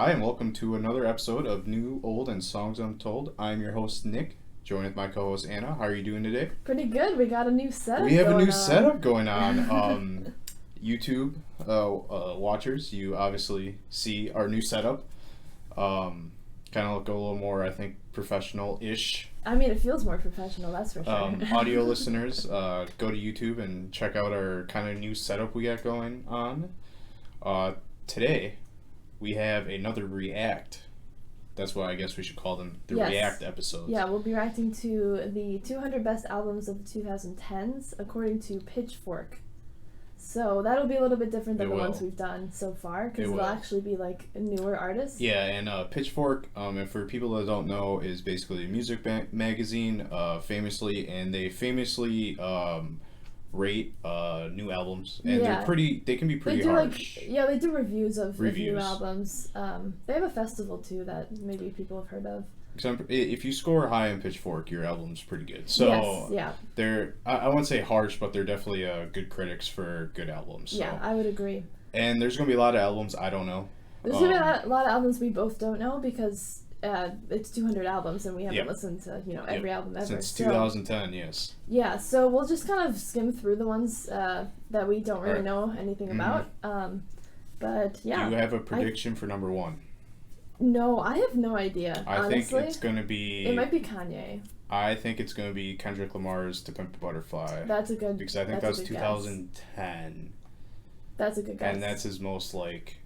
Hi, and welcome to another episode of New, Old, and Songs Untold. I'm your host, Nick, joined with my co-host, Anna. How are you doing today? Pretty good. We got a new setup. We have a new setup going on. YouTube watchers, you obviously see our new setup. Kind of look a little more, I think, professional-ish. I mean, it feels more professional, that's for sure. Audio listeners, go to YouTube and check out our kind of new setup we got going on. Today, we have another React. That's what I guess we should call them, the React episodes. Yeah, we'll be reacting to the 200 best albums of the 2010s, according to Pitchfork. So that'll be a little bit different than the ones we've done so far, because it'll actually be like newer artists. Yeah, and Pitchfork, and for people that don't know, is basically a music magazine, famously rate new albums, and they can be pretty harsh. They do reviews of new albums. They have a festival too that maybe people have heard of. If you score high in Pitchfork, your album's pretty good. So they're, I wouldn't say harsh, but they're definitely good critics for good albums. So. Yeah, I would agree. And there's going to be a lot of albums I don't know. There's going to be a lot of albums we both don't know because it's 200 albums and we haven't listened to every album ever. Since 2010, yes. Yeah, so we'll just kind of skim through the ones that we don't really know anything about. But yeah. Do you have a prediction for number one? No, I have no idea. Honestly. Think it's going to be... It might be Kanye. I think it's going to be Kendrick Lamar's To Pimp a Butterfly. That's a good... Because I think that's 2010. That's a good guess. And that's his most, like...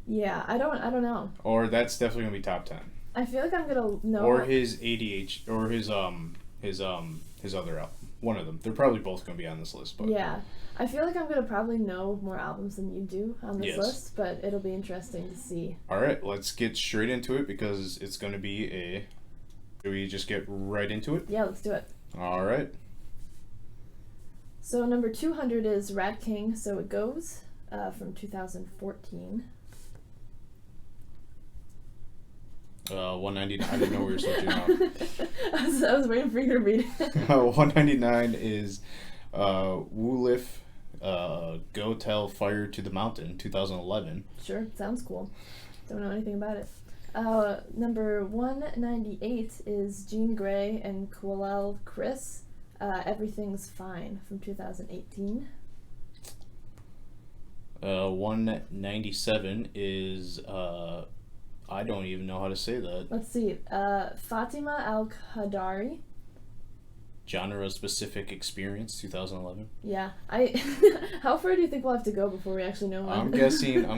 Yeah, I don't know. Or that's definitely going to be top 10. I feel like I'm going to know... Or his ADH... Or his other album. One of them. They're probably both going to be on this list, but... Yeah. I feel like I'm going to probably know more albums than you do on this list, but it'll be interesting to see. All right, let's get straight into it because it's going to be a... Do we just get right into it? Yeah, let's do it. All right. So number 200 is Rat King, So It Goes, from 2014. 199. I didn't know we were switching up. I was waiting for you to read it. 199 is Woolif, Go Tell Fire to the Mountain, 2011. Sure, sounds cool. Don't know anything about it. Number 198 is Jean Grey and Quillel Chris, Everything's Fine, from 2018. 197 is I don't even know how to say that. Let's see. Fatima Al-Qadari. Genre-specific experience, 2011. Yeah, How far do you think we'll have to go before we actually know one? I'm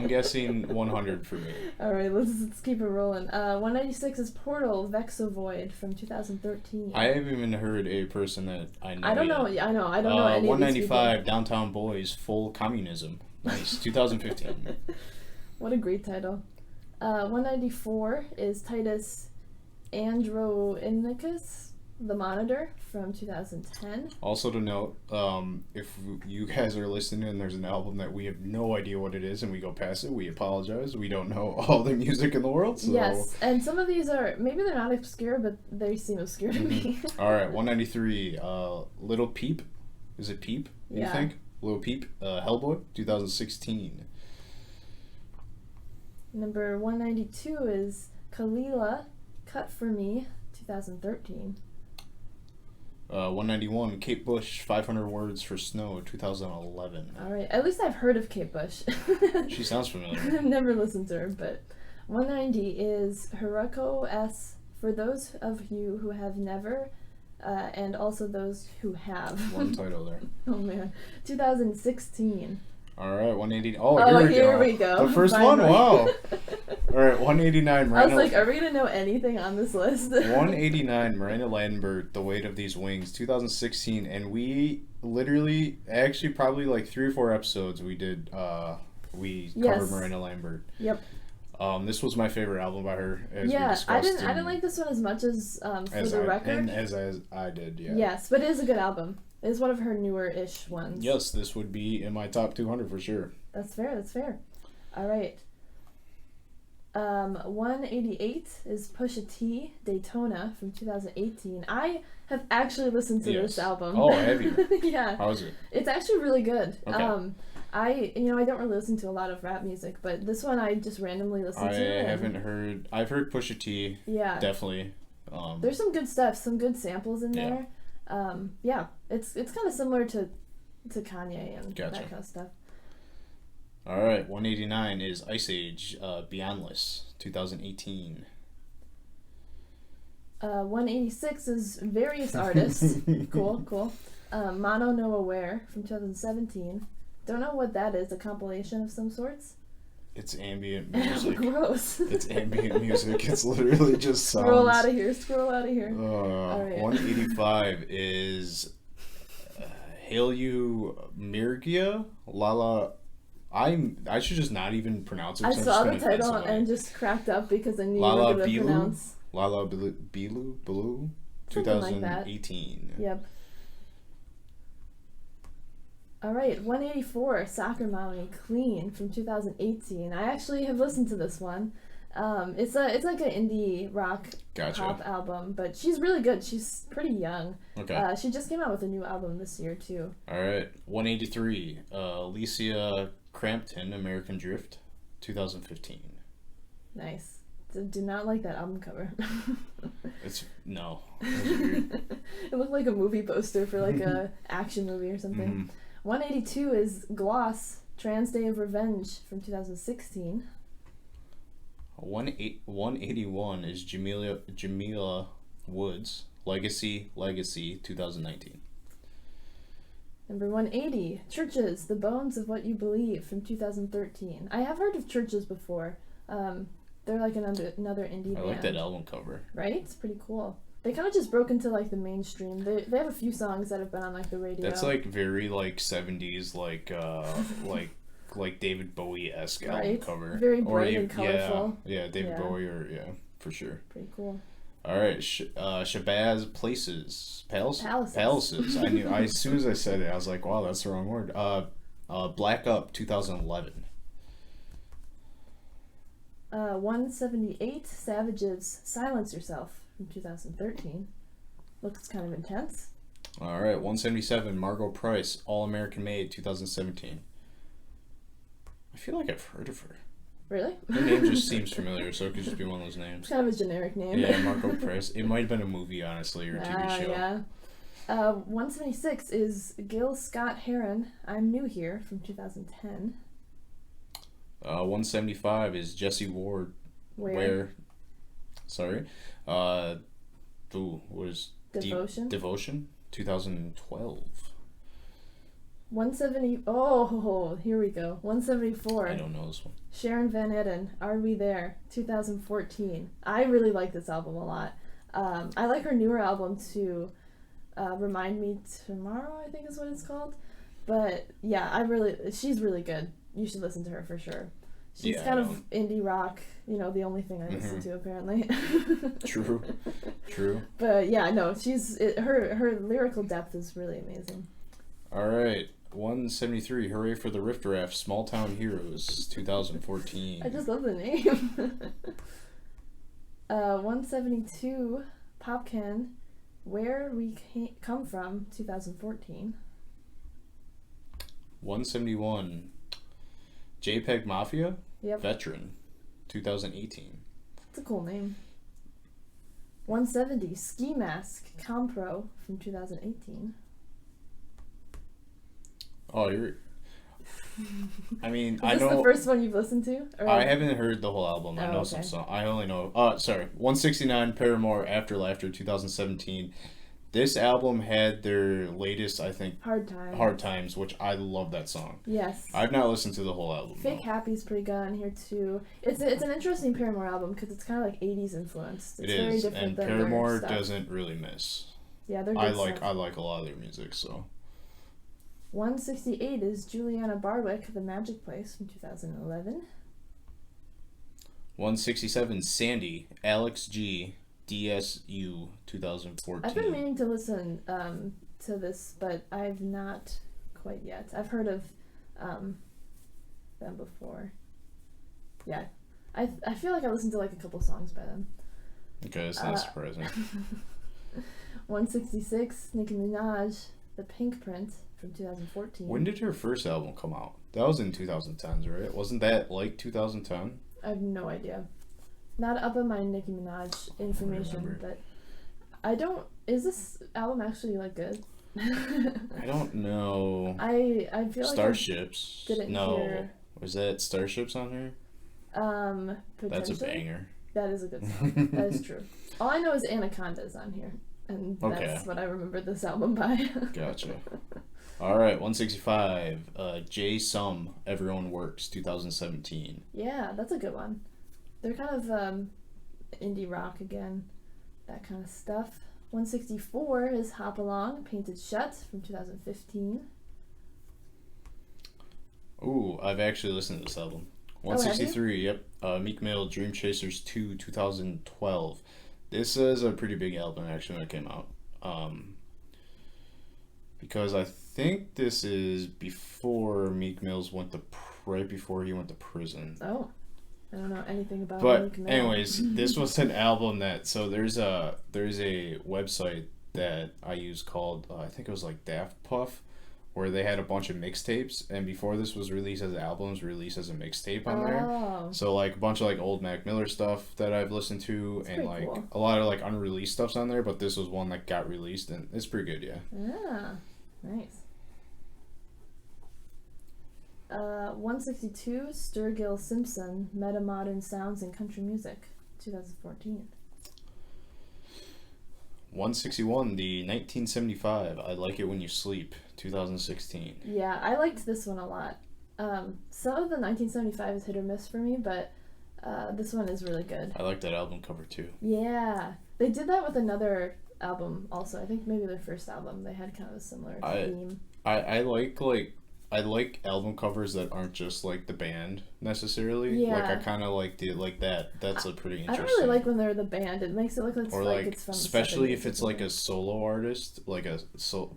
guessing 100 for me. All right, let's keep it rolling. 196 is Portal Vexovoid from 2013. I haven't even heard a person that I know. I don't know. Yeah, I know. I don't know any 195 Downtown Boys, Full Communism. Nice, 2015. What a great title. 194 is Titus Andronicus, The Monitor, from 2010. Also to note, if you guys are listening and there's an album that we have no idea what it is and we go past it, we apologize. We don't know all the music in the world. So. Yes, and some of these are, maybe they're not obscure, but they seem obscure to me. All right, 193, Little Peep. Is it Peep, you think? Little Peep, Hellboy, 2016. Number 192 is Kalila, Cut For Me, 2013. 191, Kate Bush, 500 Words for Snow, 2011. All right, at least I've heard of Kate Bush. She sounds familiar. I've never listened to her, but 190 is Hiroko S, For Those of You Who Have Never, and also those who have. One title there. Oh man, 2016. All right, 180. Oh, here we go. The first one? Wow. All right, 189. Miranda. I was like, are we going to know anything on this list? 189, Miranda Lambert, The Weight of These Wings, 2016. And we literally, actually probably like 3 or 4 episodes we did, we covered Miranda Lambert. Yep. This was my favorite album by her. I didn't like this one as much as For the Record. And as I did, yeah. Yes, but it is a good album. It is one of her newer-ish ones. Yes, this would be in my top 200 for sure. That's fair. All right. 188 is Pusha T, Daytona, from 2018. I have actually listened to this album. Oh, have you? Yeah. How is it? It's actually really good. Okay. I don't really listen to a lot of rap music, but this one I just randomly listened to. I've heard Pusha T. Yeah. Definitely. There's some good stuff, some good samples in there. It's kind of similar to Kanye and that kind of stuff. All right, 189 is Ice Age, Beyondless, 2018. 186 is various artists. Cool. Mono No Aware from 2017. Don't know what that is. A compilation of some sorts. It's ambient music. Gross. It's ambient music. It's literally just sounds. Scroll out of here. All right. 185 is Hailyu Mirgia Lala. I should just not even pronounce it. I saw the title and just cracked up because I knew you were going to pronounce. Lala Bilu, 2018. Like yep. All right, 184, Soccer Mommy, Clean from 2018. I actually have listened to this one. It's like an indie rock pop album, but she's really good. She's pretty young. Okay. She just came out with a new album this year too. All right, 183, Alicia Crampton, American Drift, 2015. Nice. Do not like that album cover. No. Weird. It looked like a movie poster for like a action movie or something. Mm-hmm. 182 is Gloss, Trans Day of Revenge from 2016. 181 is Jamila Woods, Legacy, 2019. Number 180, Churches, The Bones of What You Believe from 2013. I have heard of Churches before. They're like another indie band. I like that album cover. Right? It's pretty cool. They kind of just broke into like the mainstream. They have a few songs that have been on like the radio. That's like very like 70s like David Bowie-esque album cover. Very bright and colorful. Yeah, David Bowie for sure. Pretty cool. All right, Shabazz Palaces. I knew. As soon as I said it, I was like, wow, that's the wrong word. Black Up, 2011. 178, Savage's Silence Yourself from 2013. Looks kind of intense. All right, 177, Margot Price, All American Made, 2017. I feel like I've heard of her. Really? Her name just seems familiar, so it could just be one of those names. It's kind of a generic name. Yeah, Margot Price. It might have been a movie, honestly, or a TV show. Yeah. 176 is Gil Scott-Heron, I'm New Here from 2010. 175 is Jesse Ward. Where? Sorry. What is Devotion? Devotion, 2012. 170. Oh, here we go. 174. I don't know this one. Sharon Van Etten, Are We There? 2014. I really like this album a lot. I like her newer album too. Remind Me Tomorrow, I think is what it's called. But yeah, she's really good. You should listen to her for sure. She's kind of indie rock, the only thing I listen to apparently. True. But yeah, no, her lyrical depth is really amazing. All right, 173, Hooray for the Riff Raff, Small Town Heroes, 2014. I just love the name. 172, Popcan, Where We Come From, 2014. 171, JPEG Mafia, yep. Veteran, 2018. That's a cool name. 170, Ski Mask, Compro, from 2018. Oh, I mean, Is this the first one you've listened to? I haven't heard the whole album. I know some songs. I only know... 169, Paramore, After Laughter, 2017. This album had their latest, I think... Hard Times, which I love that song. Yes. I've not listened to the whole album. Fake Happy's pretty good on here, too. It's an interesting Paramore album, because it's kind of like 80s influenced. It's very different and than Paramore their doesn't really miss. Yeah, they're good I like a lot of their music, so... 168 is Juliana Barwick, The Magic Place from 2011. 167, Sandy, Alex G, DSU, 2014. I've been meaning to listen to this, but I've not quite yet. I've heard of them before. Yeah. I feel like I listened to like a couple songs by them. Okay, that's not surprising. 166, Nicki Minaj, The Pink Print from 2014. When did her first album come out? That was in 2010s, right? Wasn't that like 2010? I have no idea. Not up on my Nicki Minaj information, but I don't. Is this album actually like good? I don't know. I feel Starships. Like I didn't hear. Was that Starships on her? That's a banger. That is a good song. That is true. All I know is Anaconda's on here, and that's what I remember this album by. Gotcha. All right, 165. J Sum, Everyone Works, 2017. Yeah, that's a good one. They're kind of indie rock again, that kind of stuff. 164 is Hop Along, Painted Shut from 2015. Ooh, I've actually listened to this album. 163, yep. Meek Mill, Dream Chasers 2, 2012. This is a pretty big album, actually, when it came out. Because I think this is before Meek Mill's right before he went to prison. Oh, I don't know anything about Meek Mill. But anyways, this was an album that, so there's a website that I use called, I think it was like Daft Puff, where they had a bunch of mixtapes, and before this was released as albums, released as a mixtape on there. So like a bunch of like old Mac Miller stuff that I've listened to, and like cool. A lot of like unreleased stuff's on there, but this was one that got released, and it's pretty good, yeah. Yeah, nice. 162, Sturgill Simpson, Meta Modern Sounds in Country Music, 2014. 161, the 1975, I Like It When You Sleep, 2016. Yeah, I liked this one a lot. Some of the 1975 is hit or miss for me, but this one is really good. I like that album cover too. Yeah, they did that with another album also. I think maybe their first album, they had kind of a similar theme. I like album covers that aren't just like the band necessarily. Yeah. Like I kind of like that. That's a pretty interesting. I don't really like when they're the band. It makes it look like, it's from especially if it's like a solo artist, like a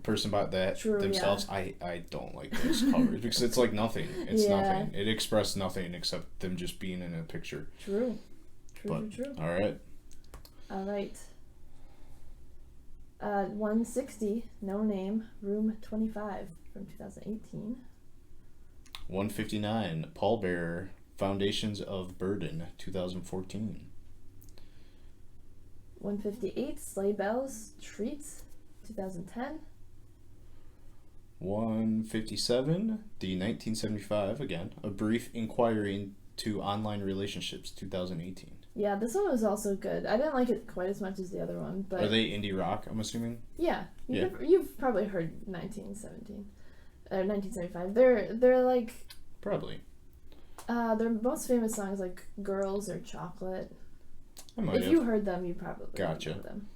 person by that themselves. Yeah. I don't like those covers because it's like nothing. It's nothing. It expressed nothing except them just being in a picture. True. True. All right. 160, No Name, Room 25 from 2018. 159, Paul Bearer, Foundations of Burden, 2014. 158, Sleigh Bells, Treats, 2010. 157, the 1975, again, A Brief Inquiry into Online Relationships, 2018. Yeah, this one was also good. I didn't like it quite as much as the other one, but... Are they indie rock, I'm assuming? Yeah. You've probably heard 1975. They're like... Probably. Their most famous songs like Girls or Chocolate. If you heard them, you probably know them.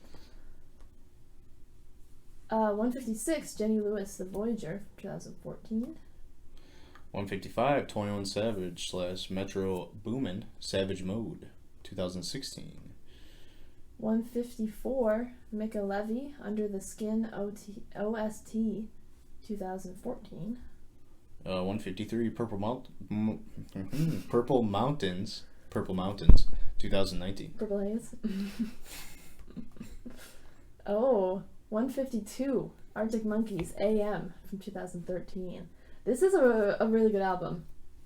156, Jenny Lewis, The Voyager, 2014. 155, 21 Savage / Metro Boomin, Savage Mode, 2016. 154, Mika Levy, Under the Skin OST, 2014. 153, Purple Mountains, 2019. Purple Haze. 152, Arctic Monkeys, AM, from 2013. This is a really good album.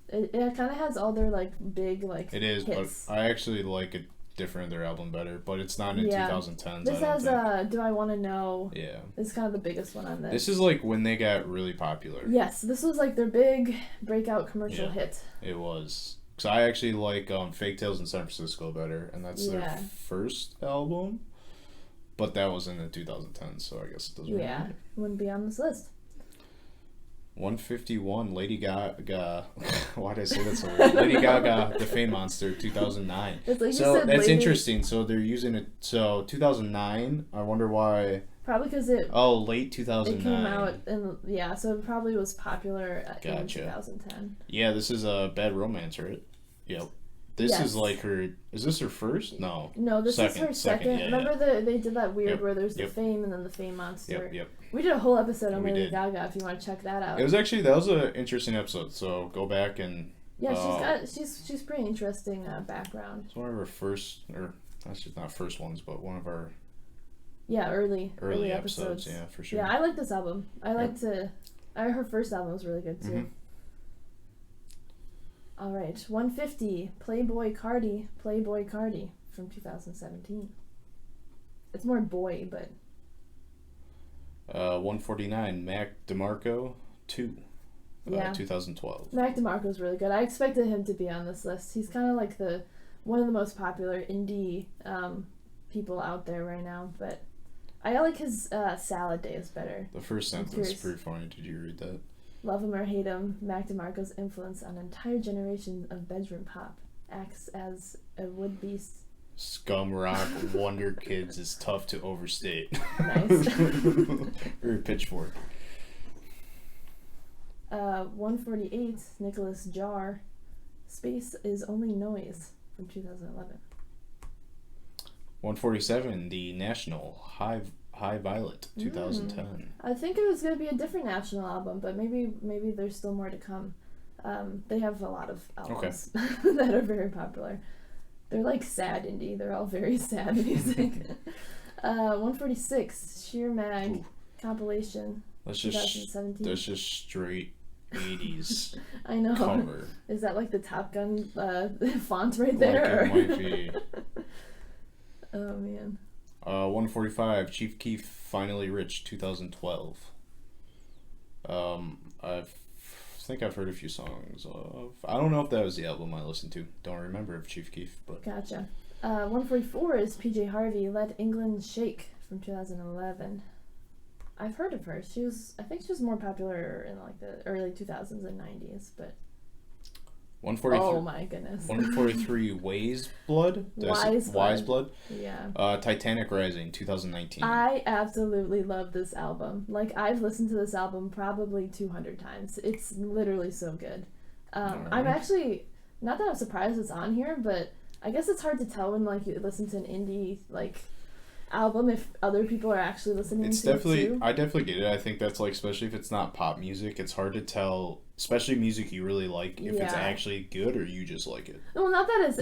It kind of has all their like big like it is hits. But I actually like it different, their album better, but it's not in 2010s. This has Do I Want to Know. Yeah, it's kind of the biggest one on this. This is like when they got really popular. Yes, this was like their big breakout commercial hit. It was, because I actually like Fake Tales in San Francisco better, and that's their first album, but that was in the 2010s, so I guess it doesn't matter. Wouldn't be on this list. 151, Lady Gaga. Why did I say that so weird? Lady Gaga, The Fame Monster, 2009. So that's interesting. So they're using it. So 2009. I wonder why. Probably because late 2009. It came out so it probably was popular in 2010. Yeah, this is a Bad Romance, right? Yep. This is like her. Is this her first? No. No, this is her second. Remember they did that weird where there's the Fame and then the Fame Monster. Yep. We did a whole episode on Lady Gaga if you want to check that out. It was actually that was an interesting episode. So go back and. Yeah, she's pretty interesting background. It's one of her first, or that's just not first ones, but one of our Yeah, early episodes. Yeah, for sure. Yeah, I like this album. Her first album was really good too. Mm-hmm. All right, 150, Playboy Cardi from 2017. It's more boy, but. 149, Mac DeMarco 2. 2012. Mac DeMarco's really good. I expected him to be on this list. He's kind of like one of the most popular indie people out there right now, but I like his Salad Days better. The first sentence is pretty funny. Did you read that? Love him or hate him, Mac DeMarco's influence on an entire generation of bedroom pop acts as a would-be scum rock wonder kids is tough to overstate. Nice. Very Pitchfork. 148, Nicholas Jar, Space is Only Noise from 2011. 147, The National, High Violet, 2010. I think it was going to be a different National album, but maybe there's still more to come. They have a lot of albums that are very popular. They're like sad indie. They're all very sad music. 146, Sheer Mag, compilation, 2017. That's just straight 80s I know. cover. Is that like the Top Gun font right there? Like it might be. Oh, man. 145, Chief Keef, Finally Rich, 2012. I think I've heard a few songs of. I don't know if that was the album I listened to. Don't remember if Chief Keef, but. Gotcha. 144 is PJ Harvey, Let England Shake from 2011. I've heard of her. I think she was more popular in like the early 2000s and 90s, but. 143. Oh my goodness. 143, Wise Blood. Wise Blood. Yeah. Titanic Rising, 2019. I absolutely love this album. Like, I've listened to this album probably 200 times. It's literally so good. Right. I'm actually, not that I'm surprised it's on here, but I guess it's hard to tell when like you listen to an indie like album if other people are actually listening to it too. I definitely get it. I think that's like, especially if it's not pop music, it's hard to tell, especially music you really like, if it's actually good or you just like it. Well, not that it's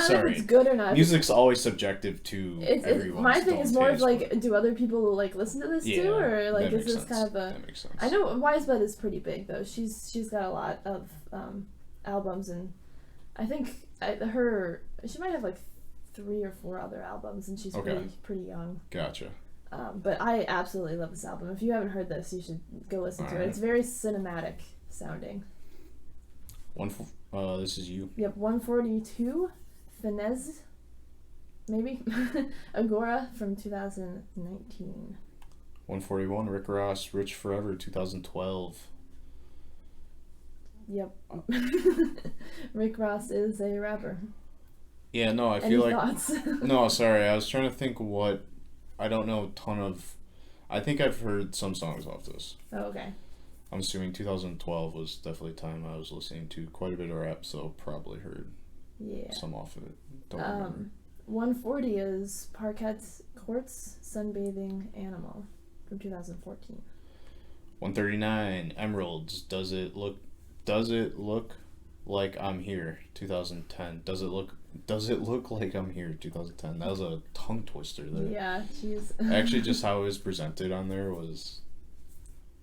sorry. If it's good or not. Music's always subjective to everyone's. My thing is more of like, do other people like listen to this too, or like is this sense. kind of a? That makes sense. I know Wise Blood is pretty big though. She's got a lot of albums, and I think she might have like 3 or 4 other albums, and she's pretty young. Gotcha. But I absolutely love this album. If you haven't heard this, you should go listen to it. It's very cinematic sounding. This is you. Yep, 142, Finesse, maybe? Agora from 2019. 141, Rick Ross, Rich Forever, 2012. Yep. Rick Ross is a rapper. Yeah, no, I feel like... thoughts? No, sorry, I was trying to think what... I don't know a ton of... I think I've heard some songs off this. Oh, okay. I'm assuming 2012 was definitely a time I was listening to quite a bit of rap, so probably heard some off of it. Don't remember. 140 is Parquet's Quartz Sunbathing Animal from 2014. 139, Emeralds, Does it look like I'm here, 2010. Does it look like I'm here, 2010. That was a tongue twister there. Yeah, jeez. Actually, just how it was presented on there was...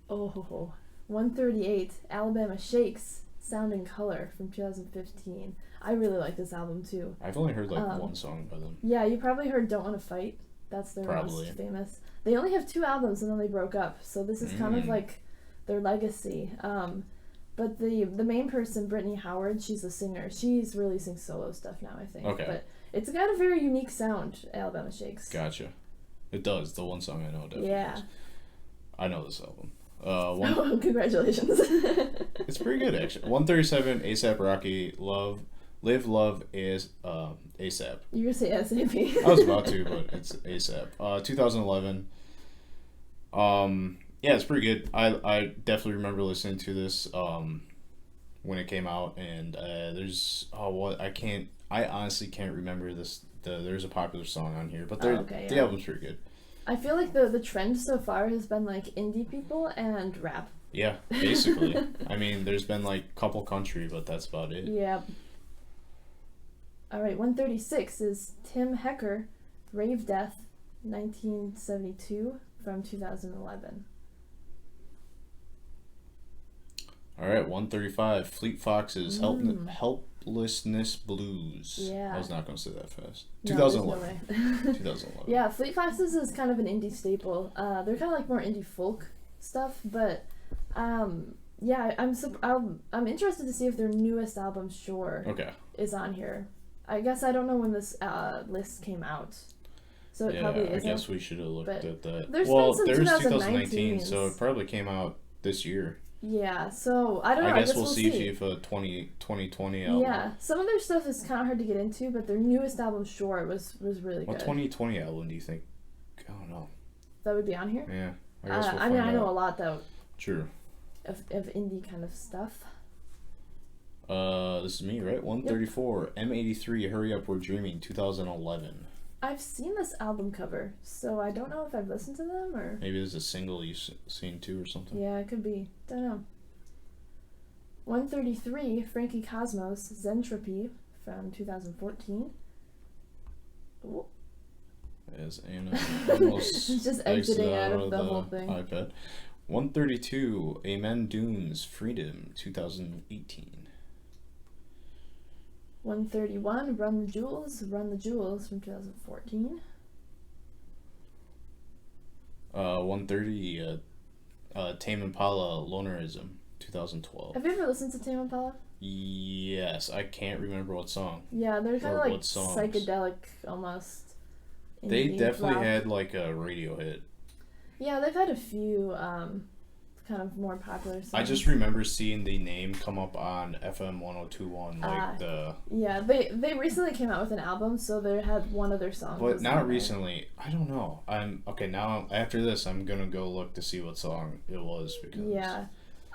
Oh, 138, Alabama Shakes, Sound and Color from 2015. I really like this album too. I've only heard like one song by them. Yeah, you probably heard Don't Wanna Fight. That's their most famous. They only have 2 albums and then they broke up, so this is kind of like their legacy. But the main person, Brittany Howard, she's a singer. She's releasing solo stuff now, I think. Okay. But it's got a very unique sound, Alabama Shakes. Gotcha. It does. The one song I know definitely does. I know this album. Congratulations. It's pretty good, actually. 137, A$AP Rocky, Live Love is ASAP. You were going to say SAP. I was about to, but it's ASAP. 2011. Yeah, it's pretty good. I definitely remember listening to this when it came out, and I honestly can't remember this. There's a popular song on here, but the album's pretty good. I feel like the trend so far has been like indie people and rap. Yeah, basically. I mean, there's been like couple country, but that's about it. Yeah. All right, 136 is Tim Hecker, Rave Death, 1972 from 2011. All right, 135. Fleet Foxes, Helplessness Blues. Yeah. I was not going to say that fast. No, 2011. there's no way. 2011. Yeah, Fleet Foxes is kind of an indie staple. They're kind of like more indie folk stuff, but yeah, I'm interested to see if their newest album, Shore, is on here. I guess I don't know when this list came out, so it probably isn't. I guess we should have looked at that. There's 2019, so it probably came out this year. Yeah, so I don't know. I guess we'll see if a 2020 album. Yeah, some of their stuff is kind of hard to get into, but their newest album, Shore, was really good. What 2020 album do you think? I don't know. That would be on here? Yeah, I guess we'll I mean, I know a lot though. True. Of indie kind of stuff. This is me, right? 134. Yep. M83. Hurry Up, We're Dreaming. 2011. I've seen this album cover, so I don't know if I've listened to them or... Maybe there's a single you've seen too or something. Yeah, it could be. Don't know. 133, Frankie Cosmos, Zentropy from 2014. Ooh. As Anna almost just exiting out of the whole thing. iPad. 132, Amen Dunes, Freedom, 2018. 131, Run the Jewels from 2014. 130, Tame Impala, Lonerism, 2012. Have you ever listened to Tame Impala? Yes, I can't remember what song. Yeah, they're kind of like psychedelic almost. They definitely had like a radio hit. Yeah, they've had a few kind of more popular songs. I just remember seeing the name come up on FM 1021, Yeah, they recently came out with an album, so they had one of their songs. But not recently. I don't know. Now after this, I'm gonna go look to see what song it was because. Yeah,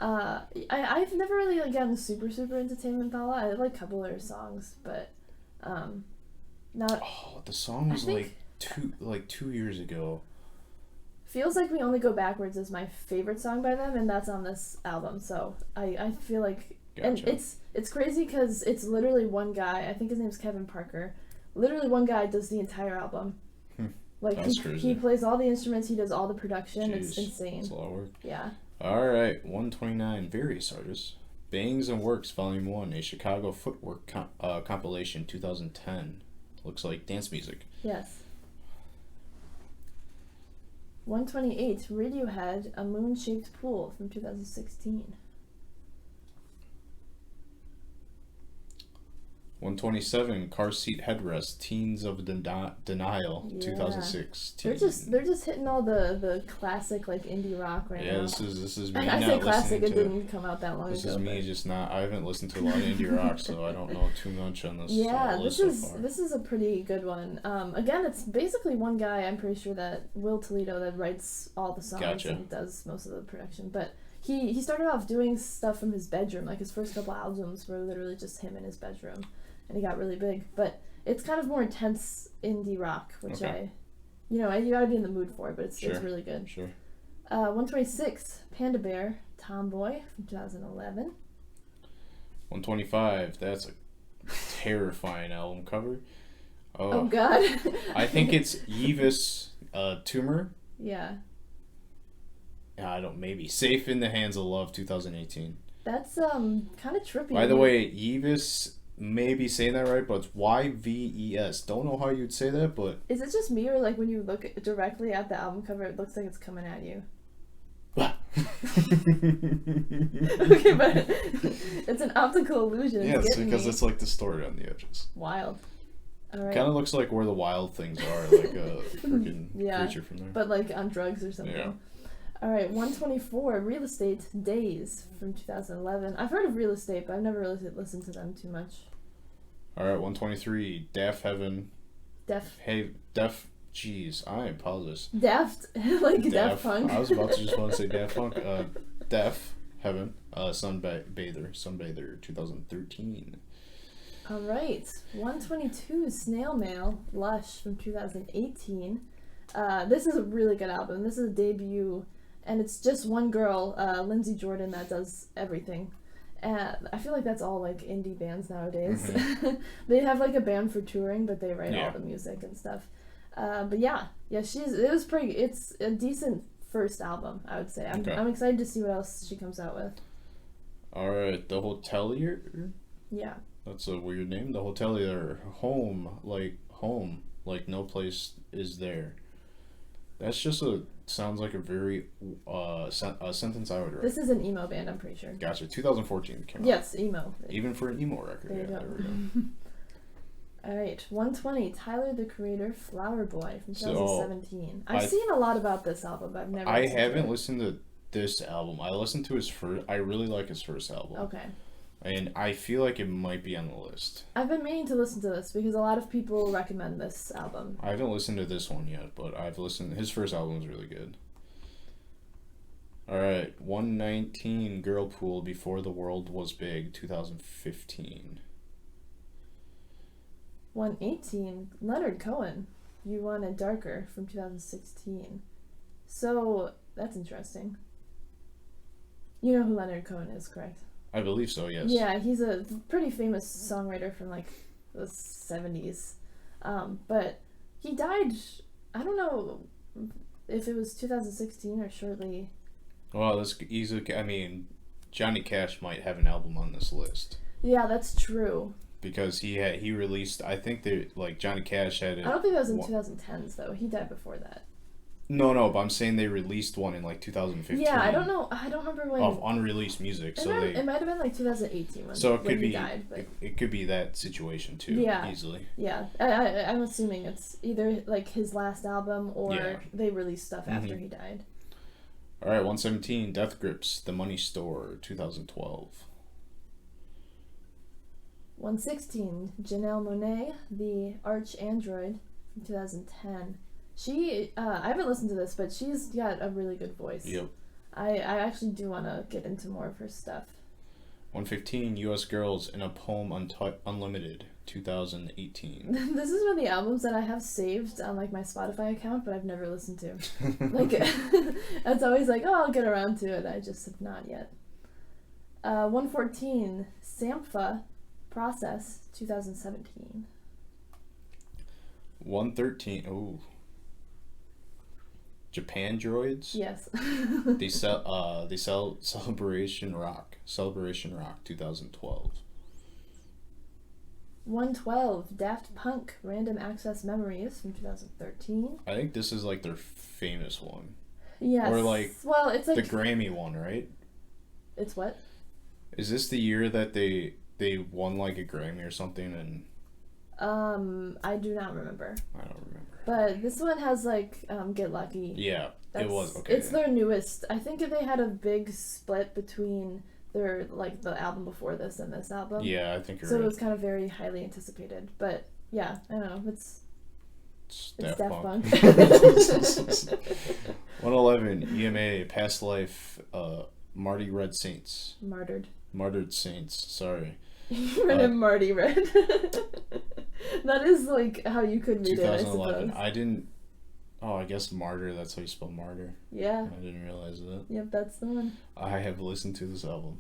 I've never really gotten super into Tame Impala. I like a couple of their songs, but not. Oh, the song was like 2 years ago. Feels Like We Only Go Backwards is my favorite song by them, and that's on this album. So I feel like, and it's crazy because it's literally one guy. I think his name's Kevin Parker. Literally one guy does the entire album. Like he plays all the instruments, he does all the production. Jeez, it's insane. That's a lot of work. Yeah. All right, 129. Various artists. Bangs and Works, Volume 1, a Chicago footwork compilation, 2010. Looks like dance music. Yes. 128, Radiohead, A Moon-Shaped Pool from 2016. 127, Car Seat Headrest, Teens of Denial, 2016. They're just hitting all the classic like indie rock right now. Yeah, this is me. And I say classic, it didn't come out that long ago. This is me just not. I haven't listened to a lot of indie rock, so I don't know too much on this. Yeah, this is a pretty good one. Again, it's basically one guy. I'm pretty sure that Will Toledo that writes all the songs and does most of the production, but. He started off doing stuff from his bedroom, like his first couple albums were literally just him in his bedroom, and he got really big. But it's kind of more intense indie rock, which you gotta be in the mood for, but it's really good. Sure. 126, Panda Bear, Tomboy from 2011. 125, that's a terrifying album cover. Oh God. I think it's Yves Tumor. Yeah. Maybe Safe in the Hands of Love, 2018. That's kind of trippy. By the way, Yves, maybe saying that right, but it's Yves. Don't know how you'd say that, but is it just me or like when you look directly at the album cover, it looks like it's coming at you? Okay, but it's an optical illusion. Yeah, it's because it's like distorted on the edges. Wild. All right. Kind of looks like Where the Wild Things Are, like a freaking creature from there. But like on drugs or something. Yeah. All right, 124, Real Estate, Days from 2011. I've heard of Real Estate, but I've never really listened to them too much. All right, 123, Daft Heaven. Jeez, I apologize. Daft, like Daft Punk. I was about to want to say Daft Punk. Daft Heaven, Sunbather, 2013. All right, 122, Snail Mail, Lush from 2018. This is a really good album. This is a debut. And it's just one girl, Lindsay Jordan, that does everything. And I feel like that's all like indie bands nowadays. Mm-hmm. They have like a band for touring, but they write all the music and stuff. But yeah, it's a decent first album, I would say. I'm excited to see what else she comes out with. All right, The Hotelier. Yeah. That's a weird name. The Hotelier, home, like no place is there. That's just sounds like a very a sentence I would write. This is an emo band, I'm pretty sure. Gotcha. 2014 came out. Yes, emo. Even for an emo record. There you go. There we go. All right, 120. Tyler the Creator, Flower Boy from 2017. I've seen a lot about this album, but I've never. I haven't listened to this album. I listened to his first. I really like his first album. Okay. And I feel like it might be on the list. I've been meaning to listen to this because a lot of people recommend this album. I haven't listened to this one yet, but I've listened. His first album was really good. All right, 119 Girl Pool, Before the World Was Big, 2015. 118 Leonard Cohen, You Want It Darker from 2016. So that's interesting. You know who Leonard Cohen is, correct? I believe so, yes. Yeah, he's a pretty famous songwriter from like the 70s. But he died, I don't know if it was 2016 or shortly. Well, that's easy. I mean, Johnny Cash might have an album on this list. Yeah, that's true. Because he released, I think Johnny Cash had it. I don't think that was in 2010s though. He died before that. No, but I'm saying they released one in 2015. Yeah, I don't know. I don't remember when. Of unreleased music, it might have been 2018 when. So it could he be. Died, but... it could be that situation too. Yeah. Easily. Yeah, I'm assuming it's either his last album or they released stuff after he died. All right, 117 Death Grips, The Money Store, 2012. 116 Janelle Monáe, The Arch Android from 2010. I haven't listened to this, but she's got a really good voice. Yep. I actually do want to get into more of her stuff. 115 U.S. Girls in a Poem Unlimited, 2018. This is one of the albums that I have saved on my Spotify account, but I've never listened to. It's always I'll get around to it. I just have not yet. 114 Sampha, Process, 2017. 113. Oh. Japan Droids. Yes. they sell Celebration Rock, 2012. 112 Daft Punk, Random Access Memories from 2013. I think this is their famous one. Yes. Or it's the Grammy one, right? It's what? Is this the year that they won a Grammy or something? And I do not remember. I don't remember. But this one has Get Lucky. Yeah, it was okay. It's their newest. I think they had a big split between their the album before this and this album. Yeah, I think you're right. So it was kind of very highly anticipated. But yeah, I don't know. It's Daft Punk. 111 EMA Past Life, Marty Red Saints. Martyred Saints. Sorry. You read him Marty Red. That is how you could read it, I suppose. I didn't. Oh, I guess martyr. That's how you spell martyr. Yeah. I didn't realize that. Yep, that's the one. I have listened to this album.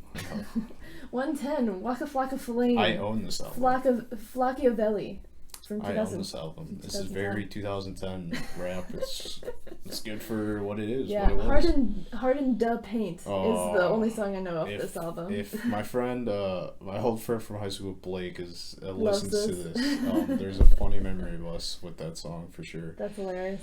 110 Waka Flocka Flame. I own this album. Flacchiavelli. From 2000. I own this album. This is very 2010 rap. It's good for what it is. Yeah, what it was. Hardened Da Paint is the only song I know of this album. If my friend, my old friend from high school, Blake, listens to this, there's a funny memory of us with that song for sure. That's hilarious.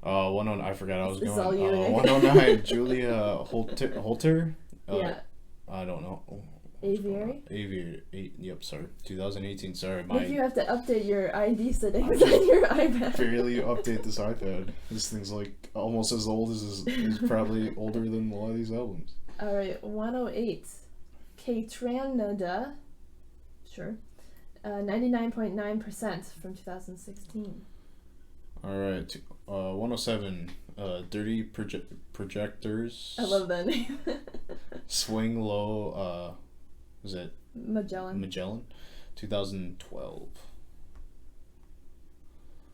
109. I forgot I was going. All you 109. Julia Holter. Yeah. I don't know. Aviary? Yep, sorry. 2018, sorry. If you have to update your ID settings on your iPad. Barely update this iPad. This thing's almost as old as is probably older than a lot of these albums. Alright, 108. K-Tranada. Sure. 99.9% from 2016. Alright, 107. Dirty Projectors. I love that name. Swing Low, was it Magellan, 2012.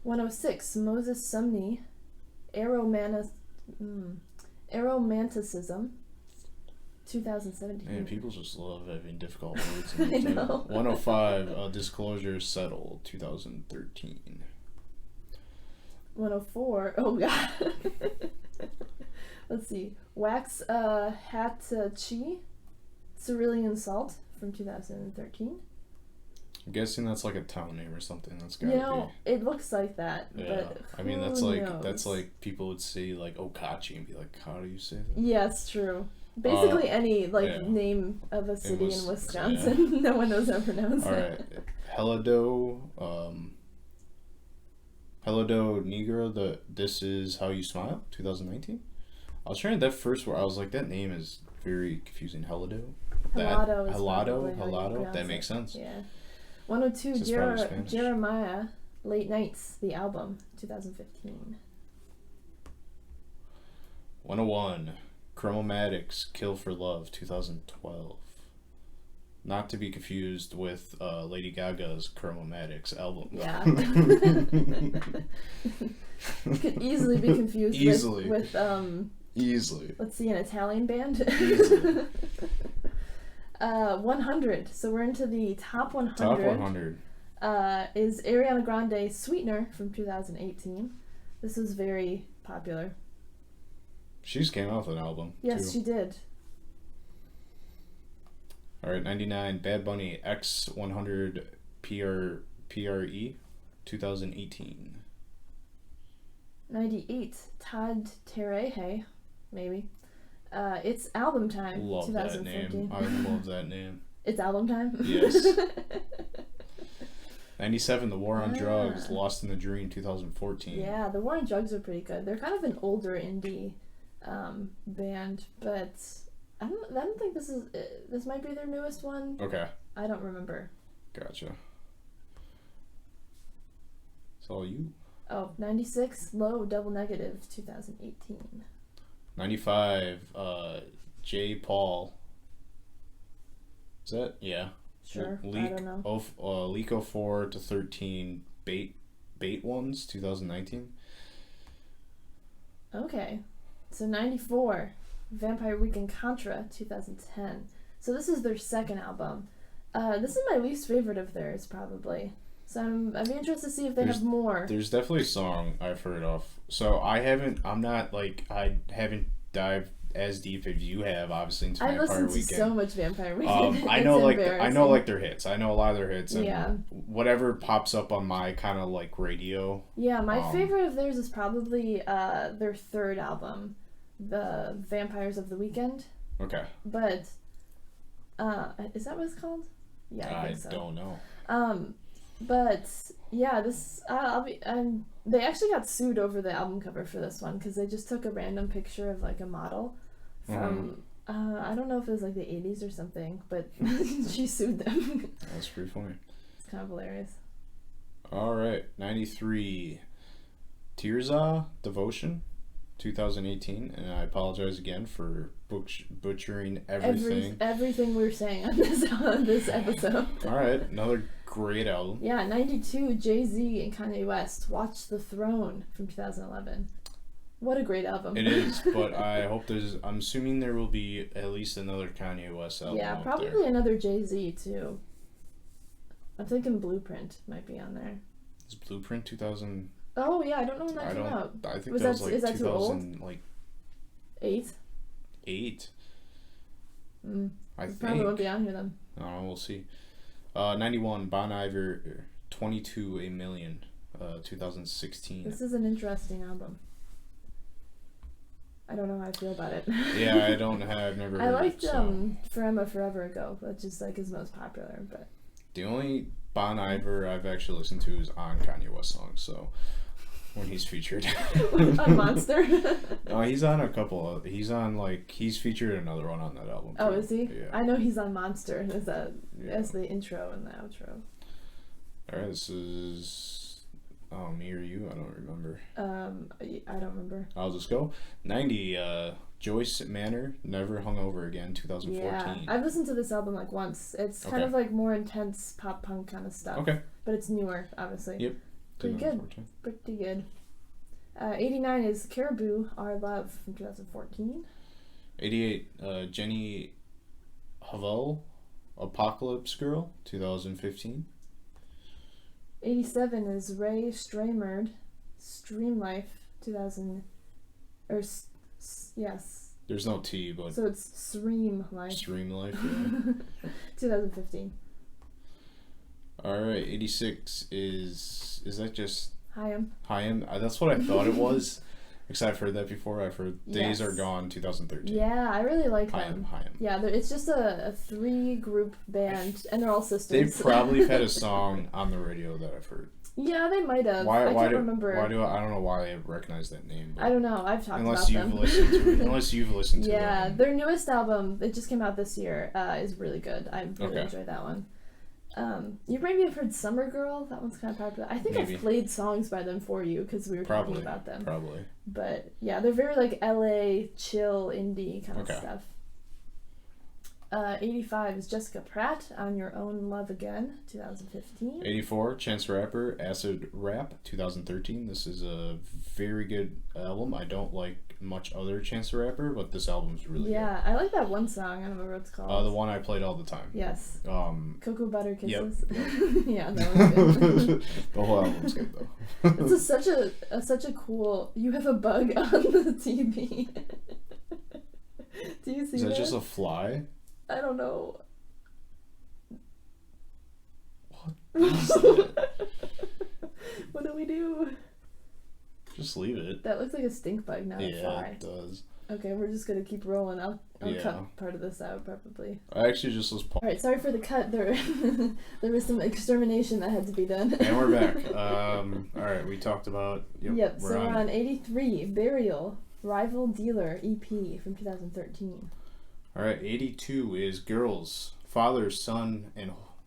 106 Moses Sumney, Aromanticism 2017. Man, people just love having difficult words in I there, too. know. 105, Disclosure Settle, 2013. 104. Oh, God. Let's see. Wax Hatachi, Cerulean Salt from 2013. I'm guessing that's like a town name or something. That's gotta be. It looks like that. Yeah. But I mean, who that's knows? like people would say like Okachi and be like, how do you say that? Yeah, it's true. Basically, any name of a city in Wisconsin, yeah. No one knows how to pronounce it. All right, Hello Negro. This is how you smile. 2019. I was trying that first word. I was like, that name is very confusing. Helado. Helado. That makes sense. Yeah. 102. Jeremiah. Late Nights. The album. 2015. 101. Chromatics, Kill for Love, 2012. Not to be confused with Lady Gaga's Chromatics album. Yeah. Could easily be confused with Easily. Let's see, an Italian band. Easily. 100. So we're into the top 100. Top 100. Is Ariana Grande Sweetener from 2018. This was very popular. She just came out with an album. Yes, too. she did. All right, 99. Bad Bunny X100 PRE, 2018. 98. Todd Terrehe, maybe. It's Album Time. Love that name. I love that name. It's Album Time? Yes. 97. The War on Drugs, Lost in the Dream, 2014. Yeah, The War on Drugs are pretty good. They're kind of an older indie band, but I don't think this might be their newest one. Okay. I don't remember. Gotcha. It's all you. Oh, 96. Low Double Negative, 2018. 95. J. Paul. Is that? Yeah. Sure. I don't know. Leak 04 to 13. Bait Ones, 2019. Okay. So 94, Vampire Weekend Contra, 2010. So this is their second album. This is my least favorite of theirs, probably. So I'd be interested to see if they have more. There's definitely a song I've heard of. So I haven't dived as deep as you have, obviously, into Vampire Weekend. I've listened to so much Vampire Weekend. I know their hits. I know a lot of their hits. And whatever pops up on my kind of like radio. Yeah, my favorite of theirs is probably their third album, The Vampires of the Weekend. Okay. But is that what it's called? Yeah, I think so. I don't know. But yeah, this they actually got sued over the album cover for this one because they just took a random picture of like a model from I don't know if it was like the 80s or something, but she sued them. That's pretty funny. It's kind of hilarious. All right, 93. Tirza Devotion, 2018, and I apologize again for butchering everything. Everything we were saying on this episode. All right, another great album. Yeah, 92. Jay-Z and Kanye West, Watch the Throne from 2011. What a great album. It is, but I'm assuming there will be at least another Kanye West album. Yeah, probably another Jay-Z too. I'm thinking Blueprint might be on there. Is Blueprint 2000? Oh yeah, I don't know when that came out. I think that was like 2000, like 8. 8. I think. Probably won't be on here then. No, we'll see. 91. Bon Iver, 22 A Million, 2016. This is an interesting album. I don't know how I feel about it. Yeah, I've never heard I liked it, so. Forever Ago, which is like his most popular, but the only Bon Iver I've actually listened to is on Kanye West songs, so when he's featured. On Monster? No, he's on a couple of, he's featured another one on that album. Oh, is he? Yeah. I know he's on Monster as the intro and the outro. Alright, this is me or you? I don't remember. I don't remember. I'll just go. 90, Joyce Manor, Never Hungover Again, 2014. Yeah, I've listened to this album like once. It's kind of like more intense pop punk kind of stuff. Okay. But it's newer, obviously. Yep. Pretty good. 89 is Caribou, Our Love from 2014. 88, Jenny Havel, Apocalypse Girl, 2015. 87 is Ray Stramerd, Stream Life, 2000, or yes. There's no T, but so it's Stream Life. Stream Life, yeah. 2015. All right, 86 is that just Haim? Haim. That's what I thought it was. Because I've heard that before. I've heard Days Are Gone 2013. Yeah, I really like them. Haim. Yeah, it's just a 3-group band, and they're all sisters. They probably had a song on the radio that I've heard. Yeah, they might have. I can't remember. I don't know why I recognize that name. I don't know. I've talked about them. Unless you've listened to them. Yeah, their newest album, it just came out this year, is really good. I really enjoyed that one. You maybe have heard Summer Girl. That one's kind of popular. I think I've played songs by them for you because we were talking about them. Probably. But yeah, they're very like LA chill indie kind of stuff. 85 is Jessica Pratt, On Your Own Love Again, 2015. 84, Chance the Rapper, Acid Rap, 2013. This is a very good album. I don't like much other Chance the Rapper, but this album's really good. Yeah, I like that one song. I don't remember what it's called. The one I played all the time. Yes. Cocoa Butter Kisses. Yep. Yeah, that one's good. The whole album's good though. It's such a cool. You have a bug on the TV. Do you see that? Is that just a fly? I don't know. What is that? What do we do? Just leave it. That looks like a stink bug, not a fly. Yeah, it does. Okay, we're just gonna keep rolling. I'll cut part of this out probably. I actually just was. Alright, sorry for the cut. There was some extermination that had to be done. And we're back. Alright, we talked about. Yep. So we're on 83. Burial, Rival Dealer EP from 2013. Alright, 82 is Girls, Father, Son,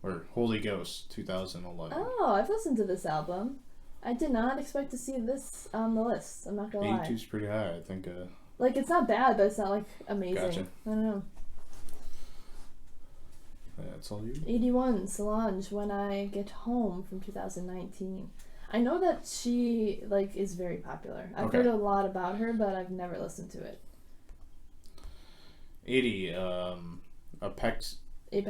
or Holy Ghost, 2011. Oh, I've listened to this album. I did not expect to see this on the list. I'm not gonna lie. 82's pretty high, I think. Like, it's not bad, but it's not, like, amazing. Gotcha. I don't know. That's all you? 81, Solange, When I Get Home from 2019. I know that she, like, is very popular. I've heard a lot about her, but I've never listened to it. 80, Apex. I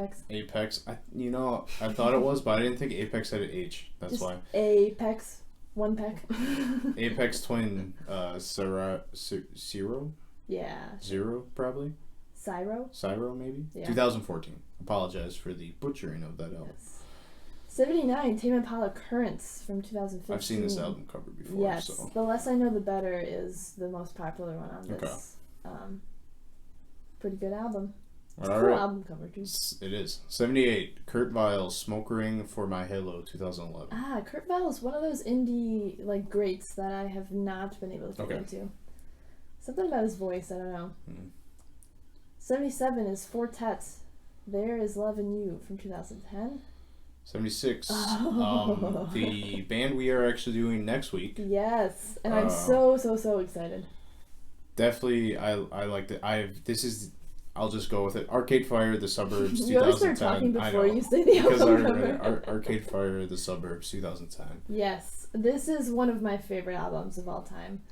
thought it was, but I didn't think Apex had an H. That's just why. Apex. One peck. Apex Twin, Zero? Yeah. Zero, probably? Cyro, maybe? Yeah. 2014. Apologize for the butchering of that album. Yes. 79, Tame Impala Currents from 2015. I've seen this album cover before. Yes. So. The Less I Know the Better is the most popular one on this. Okay. Pretty good album. It's a cool album cover too. It is. 78, Kurt Vile, Smoke Ring for My Halo, 2011. Kurt Vile is one of those indie like greats that I have not been able to get into. Something about his voice, I don't know. 77 is Fortet, There Is Love in You from 2010. 76, the band we are actually doing next week. Yes, and I'm so excited. Definitely, I like that. I'll just go with it. Arcade Fire, The Suburbs, 2010. You always start talking before you say the album cover. Arcade Fire, The Suburbs, 2010. Yes, this is one of my favorite albums of all time.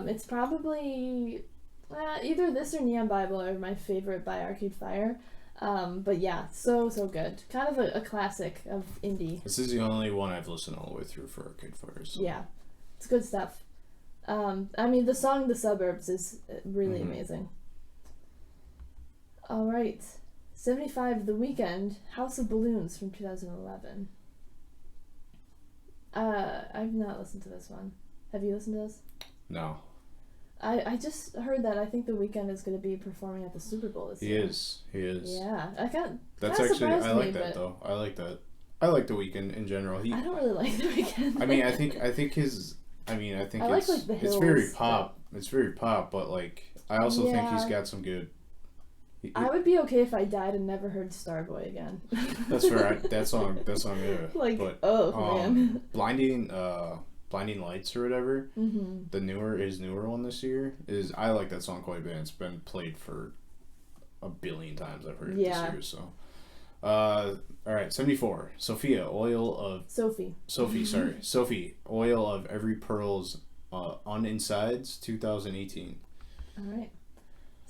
It's probably either this or Neon Bible are my favorite by Arcade Fire. But yeah, so good. Kind of a classic of indie. This is the only one I've listened all the way through for Arcade Fire. So. Yeah, it's good stuff. I mean, the song The Suburbs is really amazing. All right. 75, The Weeknd, House of Balloons from 2011. I've not listened to this one. Have you listened to this? No. I just heard that I think The Weeknd is going to be performing at the Super Bowl this year. He is. Yeah. That's actually, I like that though. I like that. I like The Weeknd in general. I don't really like The Weeknd. I mean, I think it's like the Hills, it's very pop. It's very pop, but like I also think he's got some good. I would be okay if I died and never heard Starboy again. That's right. That song yeah. Like, but, man. Blinding Lights or whatever. Mm-hmm. His newer one this year I like that song quite a bit. It's been played for a billion times. I've heard it this year. So, all right, 74. Sophie, Oil of Every Pearl's On Insides, 2018. All right.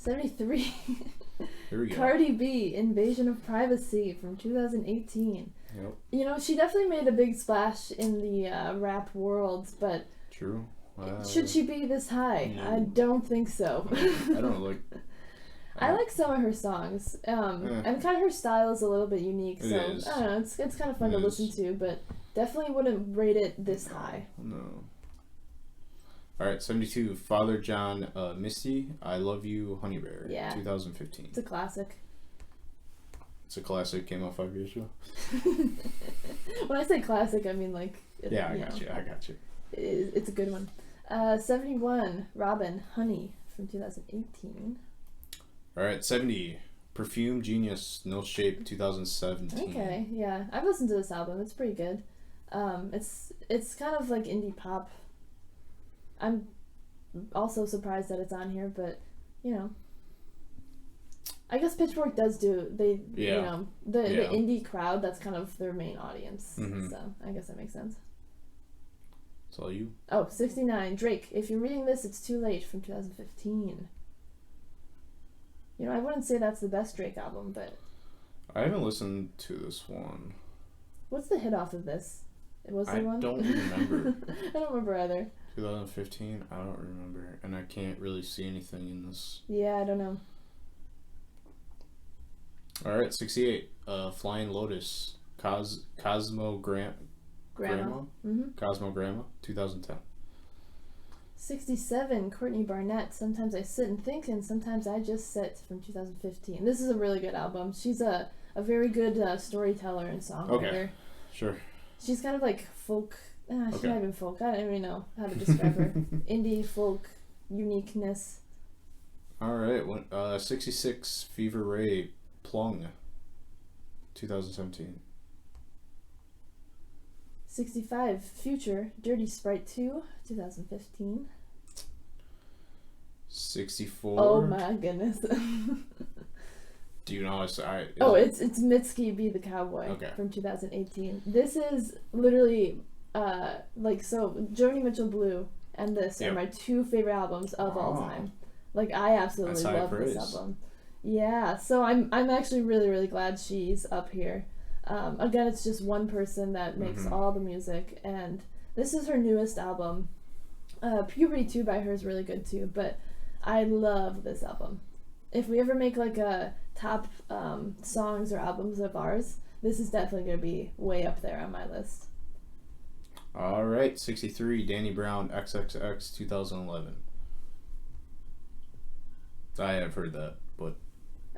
73. Here we go. Cardi B, Invasion of Privacy from 2018. Yep. You know, she definitely made a big splash in the rap world, but True. should she be this high? No. I don't think so. I don't like. I like some of her songs, and kind of her style is a little bit unique. So I don't know, it's kind of fun to listen to, but definitely wouldn't rate it this high. No. All right, 72. Father John Misty, I Love You, Honey Bear. Yeah. 2015. It's a classic. It's a classic. Came out 5 years ago. When I say classic, I mean like. I got you. It's a good one. 71. Robin, Honey from 2018. All right, 70. Perfume Genius, No Shape, 2017. Okay, yeah, I've listened to this album. It's pretty good. It's kind of like indie pop. I'm also surprised that it's on here, but you know, I guess Pitchfork does the indie crowd. That's kind of their main audience. Mm-hmm. So I guess that makes sense. It's all you. Oh, 69. Drake, If You're Reading This, It's Too Late from 2015. You know, I wouldn't say that's the best Drake album, but I haven't listened to this one. what's the hit off of this? Was there one? I don't remember. I don't remember either. 2015, I don't remember, and I can't really see anything in this. Yeah, I don't know. All right, 68. Flying Lotus, Cosmo Grandma. Mm-hmm. Cosmo Grandma, 2010. 67. Courtney Barnett, Sometimes I Sit and Think, and Sometimes I Just Sit from 2015. This is a really good album. She's a very good storyteller and songwriter. Okay, sure. She's kind of like folk. She's not even folk. I don't even know how to describe her. Indie, folk, uniqueness. All right, 66. Fever Ray, Plung, 2017. 65. Future, Dirty Sprite 2, 2015. 64. Oh my goodness. Do you know it's Mitski Be the Cowboy from 2018. This is literally Joni Mitchell Blue and this are my two favorite albums of all time. Like I absolutely love this album. Yeah, so I'm actually really, really glad she's up here. Again, it's just one person that makes all the music, and this is her newest album. Puberty 2 by her is really good too, but I love this album. If we ever make like a top songs or albums of ours, this is definitely going to be way up there on my list. All right, 63. Danny Brown, XXX, 2011. I have heard that, but...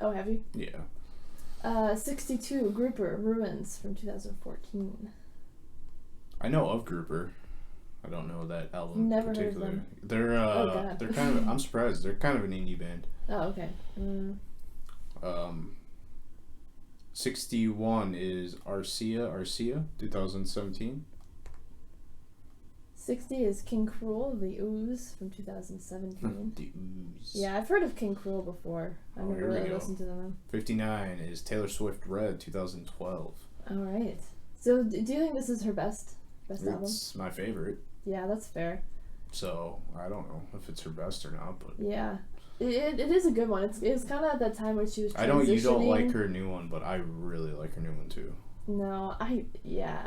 Oh, have you? Yeah. 62. Grouper, Ruins from 2014. I know of Grouper. I don't know that album. Never heard of them. They're kind of. I'm surprised. They're kind of an indie band. Oh, okay. 61 is Arcia, 2017. 60 is King Cruel, The Ooze from 2017. The Ooze. Yeah, I've heard of King Cruel before. I never really listened to them. 59 is Taylor Swift, Red, 2012. All right. So, do you think this is her best album? It's my favorite. Yeah, that's fair. So, I don't know if it's her best or not, but... Yeah. It is a good one. It's kind of at that time where she was transitioning. You don't like her new one, but I really like her new one, too. No, I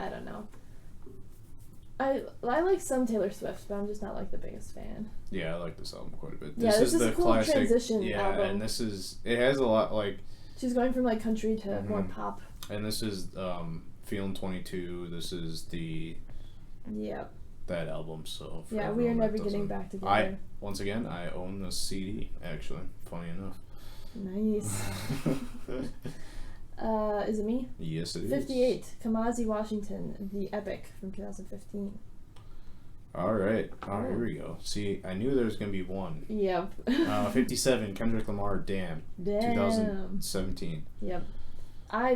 don't know. I like some Taylor Swift, but I'm just not like the biggest fan. Yeah, I like this album quite a bit. This is the a cool classic transition album. And it has a lot like... She's going from like country to more pop. And this is Feeling 22. This is the... Yep. That album, so... Yeah, We Are Never Getting Back Together. Once again, I own the CD, actually. Funny enough. Nice. Is it me? Yes, it 58. Kamasi Washington, The Epic from 2015. All right. Here we go. See, I knew there was going to be one. Yep. 57. Kendrick Lamar, Damn. 2017. Yep.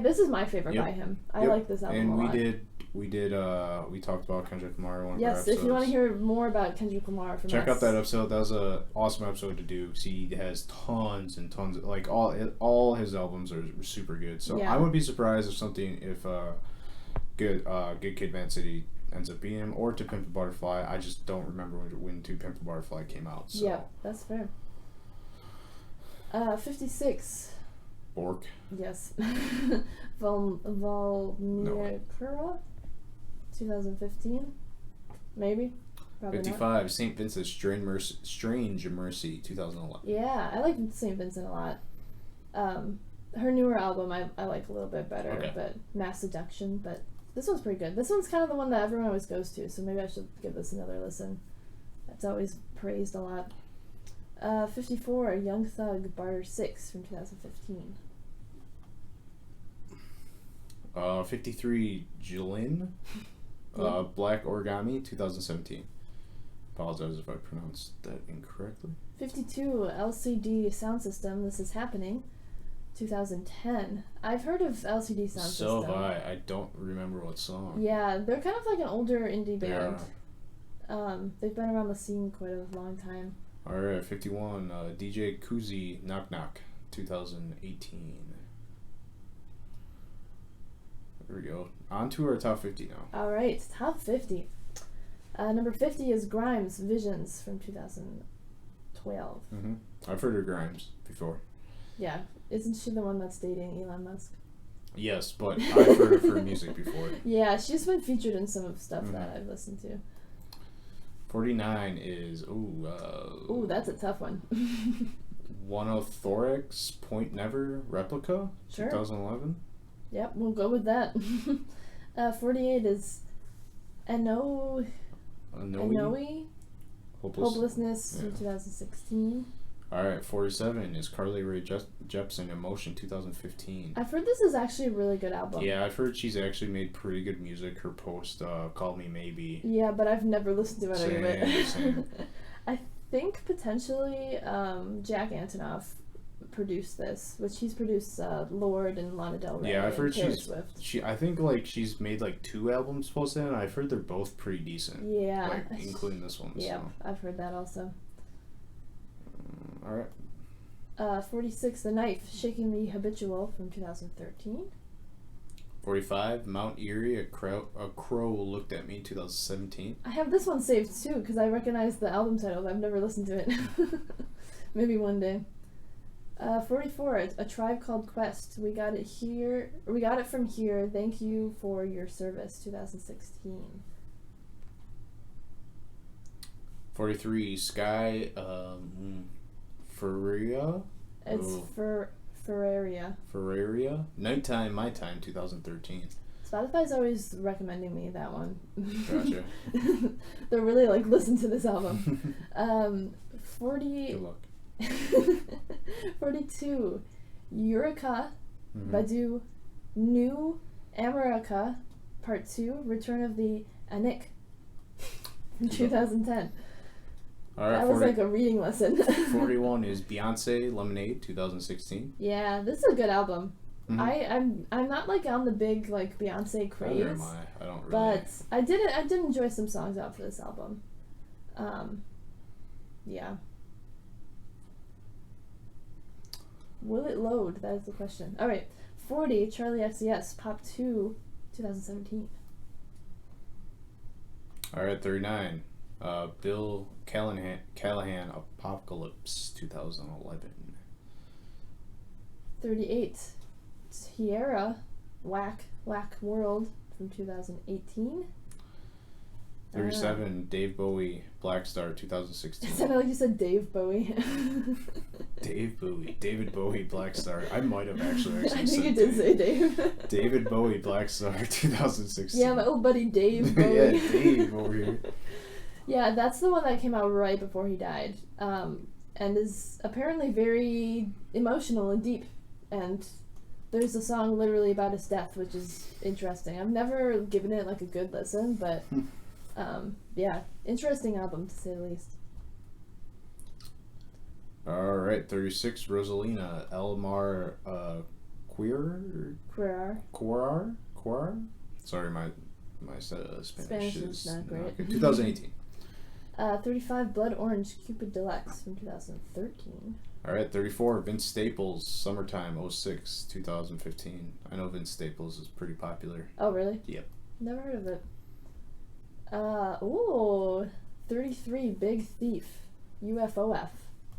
This is my favorite by him. I like this album a lot. And we talked about Kendrick Lamar in one of our episodes. Yes, if you want to hear more about Kendrick Lamar from check out that episode. That was an awesome episode to do. See, he has tons and tons of, like, all his albums are super good. So I would be surprised if Good Kid, Mad City ends up being him, or To Pimp a Butterfly. I just don't remember when To Pimp a Butterfly came out. So. Yeah, that's fair. 56. Bork. Yes. Valmiera, 2015. Maybe. Probably 55. Not. St. Vincent's Strange Mercy, 2011. Yeah, I like St. Vincent a lot. Her newer album I like a little bit better, but Mass Seduction. But this one's pretty good. This one's kind of the one that everyone always goes to, so maybe I should give this another listen. That's always praised a lot. 54. Young Thug, Barter 6 from 2015. 53. Jilin, Black Origami, 2017. Apologize if I pronounced that incorrectly. 52. LCD Sound System, This Is Happening, 2010. I've heard of LCD Sound System. So have I. I don't remember what song. Yeah, they're kind of like an older indie band. They've been around the scene quite a long time. Alright, 51. DJ Kuzi, Knock Knock, 2018. There we go. On to our top 50 now. Alright, top 50. Number 50 is Grimes, Visions from 2012. Mm-hmm. I've heard of Grimes before. Yeah. Isn't she the one that's dating Elon Musk? Yes, but I've heard of her music before. Yeah, she's been featured in some of stuff that I've listened to. 49 is, ooh, that's a tough one. Thorax, Point Never, Replica, sure. 2011. Yep, we'll go with that. 48 is Anoe, Hopelessness from 2016. Alright, 47 is Carly Rae Jepsen, Emotion, 2015. I've heard this is actually a really good album. Yeah, I've heard she's actually made pretty good music. Her post, Call Me Maybe. Yeah, but I've never listened to any of it. Same. I think potentially Jack Antonoff produced this, which he's produced Lorde and Lana Del Rey. Yeah, I've heard Swift. I think she's made 2 albums post and I've heard they're both pretty decent. Yeah. Including this one. Yeah, so. I've heard that also. Alright. 46, The Knife, Shaking the Habitual from 2013. 45, Mount Erie, A Crow Looked at Me, 2017. I have this one saved too because I recognize the album title, but I've never listened to it. Maybe one day. 44, A Tribe Called Quest, We Got It From Here, Thank You for Your Service, 2016. 43, Sky, Ferreria. It's Ferreria. Nighttime, My Time, 2013. Spotify's always recommending me that one. Gotcha. They're really listen to this album. 40. Good luck. 42, Eureka, Badu, New America, Part 2, Return of the Anik, from 2010. All right, that was like a reading lesson. 41 is Beyonce, Lemonade, 2016. Yeah, this is a good album. I'm not on the big Beyonce craze. Neither am I. I don't really. But I did enjoy some songs out for this album. Yeah. Will it load? That is the question. All right, 40, Charlie XCX, Pop 2, 2017. All right, 39, Bill Callahan, Apocalypse, 2011. 38, Tierra, Whack World from 2018. 37, Dave Bowie, Black Star, 2016. It sounded like you said Dave Bowie. David Bowie, Black Star. I might have actually I think you did say Dave. David Bowie, Black Star, 2016. Yeah, my old buddy Dave Bowie. Yeah, Dave over here. Yeah, that's the one that came out right before he died, and is apparently very emotional and deep. And there's a song literally about his death, which is interesting. I've never given it a good listen, but yeah, interesting album to say the least. All right, 36, Rosalina, Elmar Queer. Sorry, my Spanish is not great. 2018. 35, Blood Orange, Cupid Deluxe from 2013. All right, 34, Vince Staples, Summertime, 06, 2015. I know Vince Staples is pretty popular. Oh, really? Yep. Never heard of it. 33, Big Thief, UFOF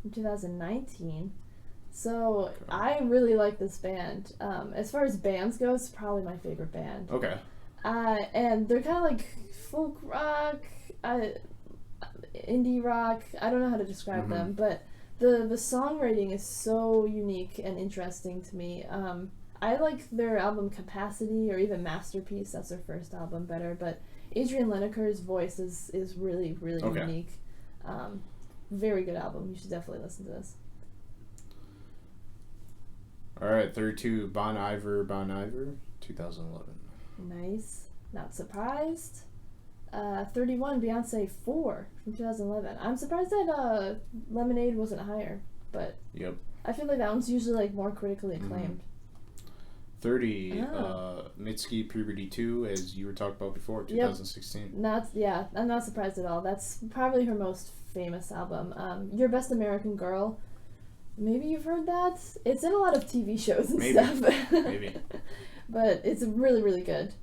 from 2019. So I really like this band. As far as bands go, it's probably my favorite band. Okay. And they're kind of like folk rock, indie rock. I don't know how to describe them, but the songwriting is so unique and interesting to me. I like their album Capacity or even Masterpiece. That's their first album better, but Adrian Lineker's voice is really, really unique. Very good album. You should definitely listen to this. All right, 32, Bon Iver, 2011. Nice. Not surprised. 31, Beyonce 4 from 2011. I'm surprised that Lemonade wasn't higher, but I feel like that one's usually like more critically acclaimed. 30, Mitski Puberty 2, as you were talking about before, 2016. I'm not surprised at all. That's probably her most famous album. Your Best American Girl. Maybe you've heard that. It's in a lot of TV shows and stuff. Maybe. But it's really, really good.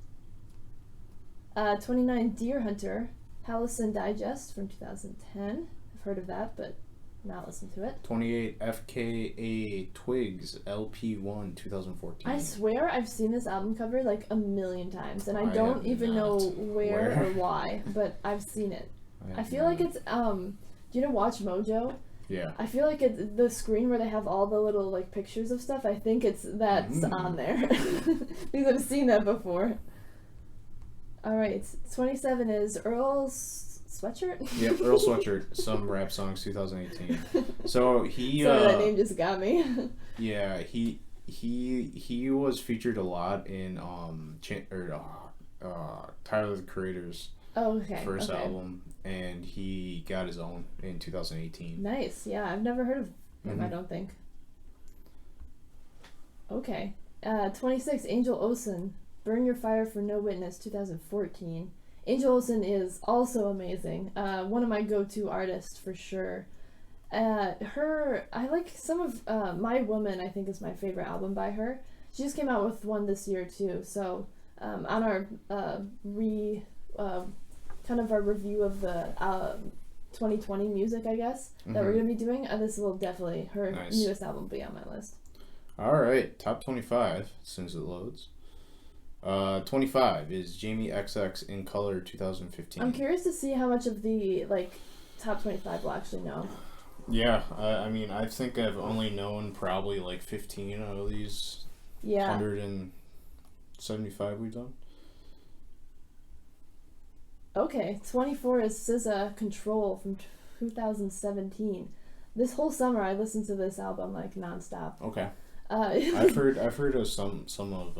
29, Deer Hunter, Halcyon Digest from 2010. I've heard of that, but not listened to it. 28, FKA Twigs, LP1, 2014. I swear I've seen this album cover like a million times, and I don't even know where or why, but I've seen it. I feel like it's, do you know Watch Mojo? Yeah. I feel like it's the screen where they have all the little like pictures of stuff. I think that's on there because I've seen that before. All right, 27 is Earl's Sweatshirt. Yep, Earl Sweatshirt. Some rap songs, 2018. So he. Sorry, that name just got me. Yeah, he was featured a lot in Tyler the Creator's first album, and he got his own in 2018. Nice. Yeah, I've never heard of him. I don't think. Okay, 26, Angel Olsen. Burn Your Fire for No Witness, 2014. Angel Olsen is also amazing. One of my go-to artists for sure. I like some of My Woman, I think is my favorite album by her. She just came out with one this year too. So on our kind of our review of the 2020 music, I guess, that we're going to be doing, this will definitely, her newest album will be on my list. All right, top 25, as soon as it loads. 25 is Jamie XX In Color 2015. I'm curious to see how much of the top 25 will actually know. Yeah, I mean, I think I've only known probably 15 out of these 175 we've done. Okay, 24 is SZA Control from 2017. This whole summer I listened to this album nonstop. Okay. I've heard of some of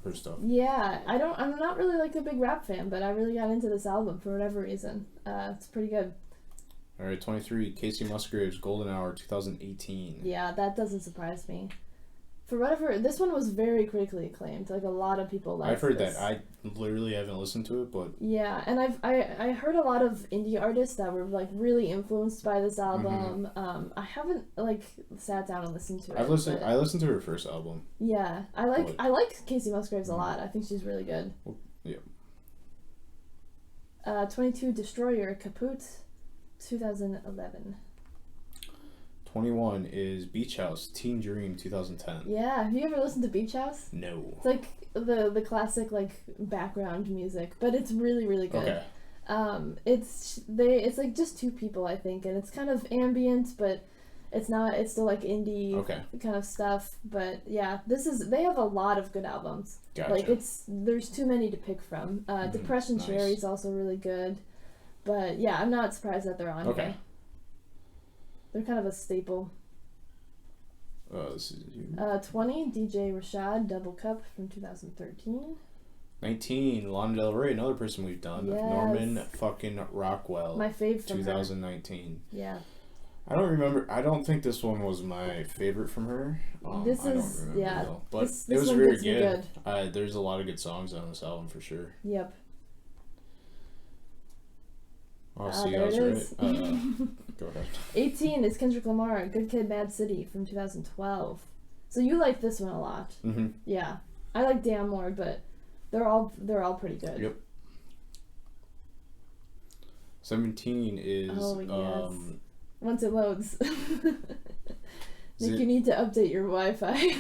her stuff. Yeah, I'm not really a big rap fan, but I really got into this album for whatever reason. It's pretty good. All right, 23, Casey Musgraves, Golden Hour, 2018. Yeah, that doesn't surprise me. For whatever, this one was very critically acclaimed. A lot of people liked I've heard this. that. I literally haven't listened to it, but yeah, and I heard a lot of indie artists that were really influenced by this album. I haven't sat down and listened to it. I listened to her first album. Yeah, I like Casey Musgraves a lot. I think she's really good. Well, yeah. 22, Destroyer, Kaput, 2011. 21 is Beach House, Teen Dream, 2010. Yeah, have you ever listened to Beach House? No. It's the classic background music, but it's really, really good. Okay. It's just two people, I think, and it's kind of ambient, but it's not. It's still indie kind of stuff. But yeah, they have a lot of good albums. Gotcha. There's too many to pick from. Depression Cherry is also really good, but yeah, I'm not surprised that they're on here. They're kind of a staple. This is you. 20, DJ Rashad, Double Cup from 2013. 19, Lana Del Rey, another person we've done. Yes. Norman fucking Rockwell. My fave from 2019. Her. Yeah. I don't remember. I don't think this one was my favorite from her. But this it was very good. There's a lot of good songs on this album for sure. Yep. Oh, see, I was right. Go ahead. 18 is Kendrick Lamar, Good Kid, Mad City from 2012. So you like this one a lot. Mm-hmm. Yeah, I like Damn more, but they're all pretty good. Yep. 17 is once it loads. Nick, you need to update your Wi-Fi.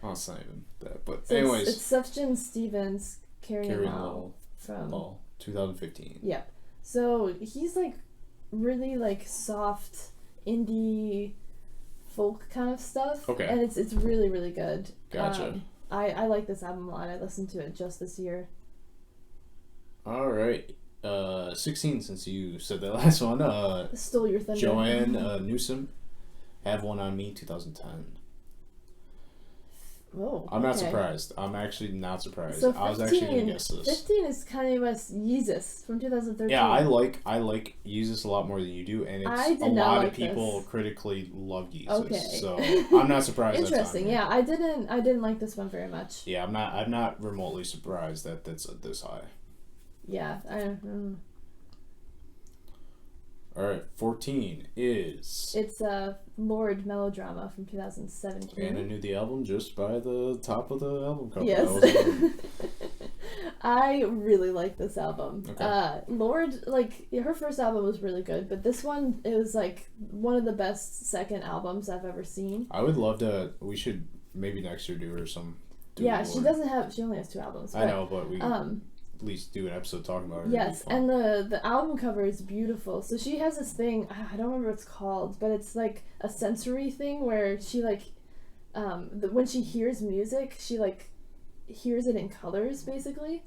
Oh, it's not even that. But so anyways. It's Sufjan Stevens, Carrying Lowell from... Ball, 2015. Yep. So he's like really like soft indie folk kind of stuff. Okay. And it's really, really good. Gotcha. I like this album a lot. I listened to it just this year. All right. 16, since you said that last one. Stole your thunder. Joanne Newsom, Have One on Me, 2010. Oh, I'm not surprised. I'm actually not surprised. So 15, I was actually going to guess this. 15 is Kanye West Yeezus from 2013. Yeah, I like Yeezus a lot more than you do, and it's a lot of people critically love Yeezus. Okay. So I'm not surprised. Interesting. Yeah, I didn't like this one very much. Yeah, I'm not remotely surprised that that's this high. Yeah, All right, 14 is... It's Lord Melodrama from 2017. And I knew the album just by the top of the album cover. Yes. I really like this album. Okay. Lord, like, her first album was really good, but this one is, like, one of the best second albums I've ever seen. I would love to... We should maybe next year do her some... Yeah, she only has 2 albums. But, I know, but we... at least do an episode talking about her. Yes, and the album cover is beautiful. So she has this thing, I don't remember what it's called, but it's like a sensory thing where she like, when she hears music, she like hears it in colors basically.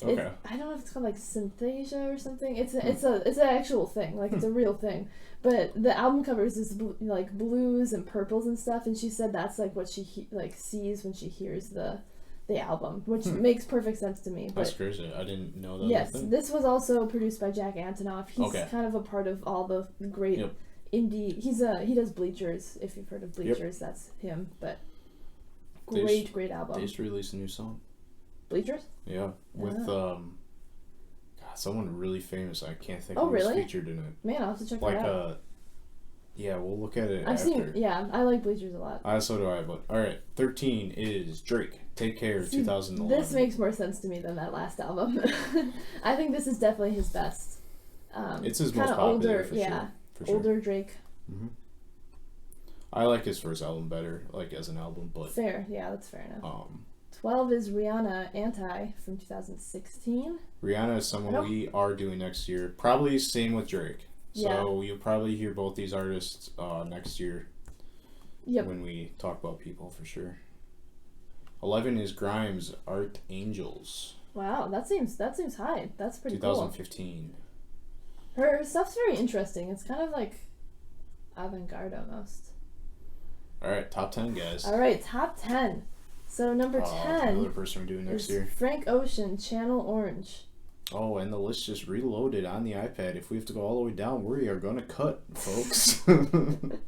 Okay. I don't know if it's called like synesthesia or something. It's an actual thing, like it's a real thing. But the album covers is like blues and purples and stuff, and she said that's like what she sees when she hears the album, which makes perfect sense to me. But that's crazy. I didn't know that. Yes, this was also produced by Jack Antonoff. He's kind of a part of all the great indie. He does Bleachers. If you've heard of Bleachers, that's him. But great album. They just released a new song. Bleachers? Yeah, with someone really famous. I can't think of who's featured in it. Man, I'll have to check that out. Yeah, we'll look at it I like Bleachers a lot. So do I, but alright, 13 is Drake, Take Care, 2011. This makes more sense to me than that last album. I think this is definitely his best. It's his most popular, older, for sure. Older Drake. Mm-hmm. I like his first album better, like as an album, but... Fair, yeah, that's fair enough. 12 is Rihanna, Anti, from 2016. Rihanna is someone we are doing next year. Probably same with Drake. So you'll probably hear both these artists next year when we talk about people for sure. 11 is Grimes, Art Angels. Wow, that seems high. That's pretty 2015. Cool. Her stuff's very interesting. It's kind of like avant-garde almost. All right, top 10, guys. All right, top 10. So number 10 another person we're doing next year. Frank Ocean, Channel Orange. Oh, and the list just reloaded on the iPad. If we have to go all the way down, we are going to cut, folks. Don't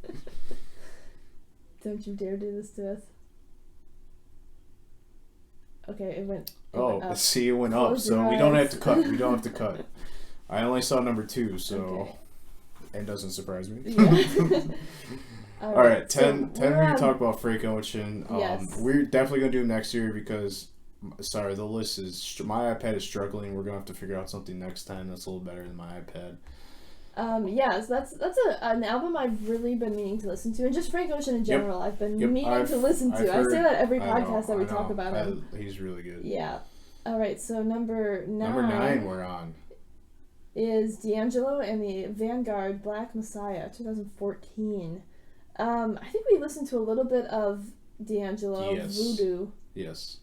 you dare do this to us. Okay, it went up. See, it went up, so we don't have to cut. We don't have to cut. I only saw number 2, so... It doesn't surprise me. Yeah. All right, 10 we're going to talk about Frank Ocean. We're definitely going to do him next year because... Sorry, the list is... My iPad is struggling. We're going to have to figure out something next time that's a little better than my iPad. So that's an album I've really been meaning to listen to. And just Frank Ocean in general, I've been meaning to listen to. I say that every podcast that we talk about him. He's really good. Yeah. All right, so number 9... Number 9 we're on. Is D'Angelo and the Vanguard Black Messiah, 2014. I think we listened to a little bit of D'Angelo, Voodoo. Yes.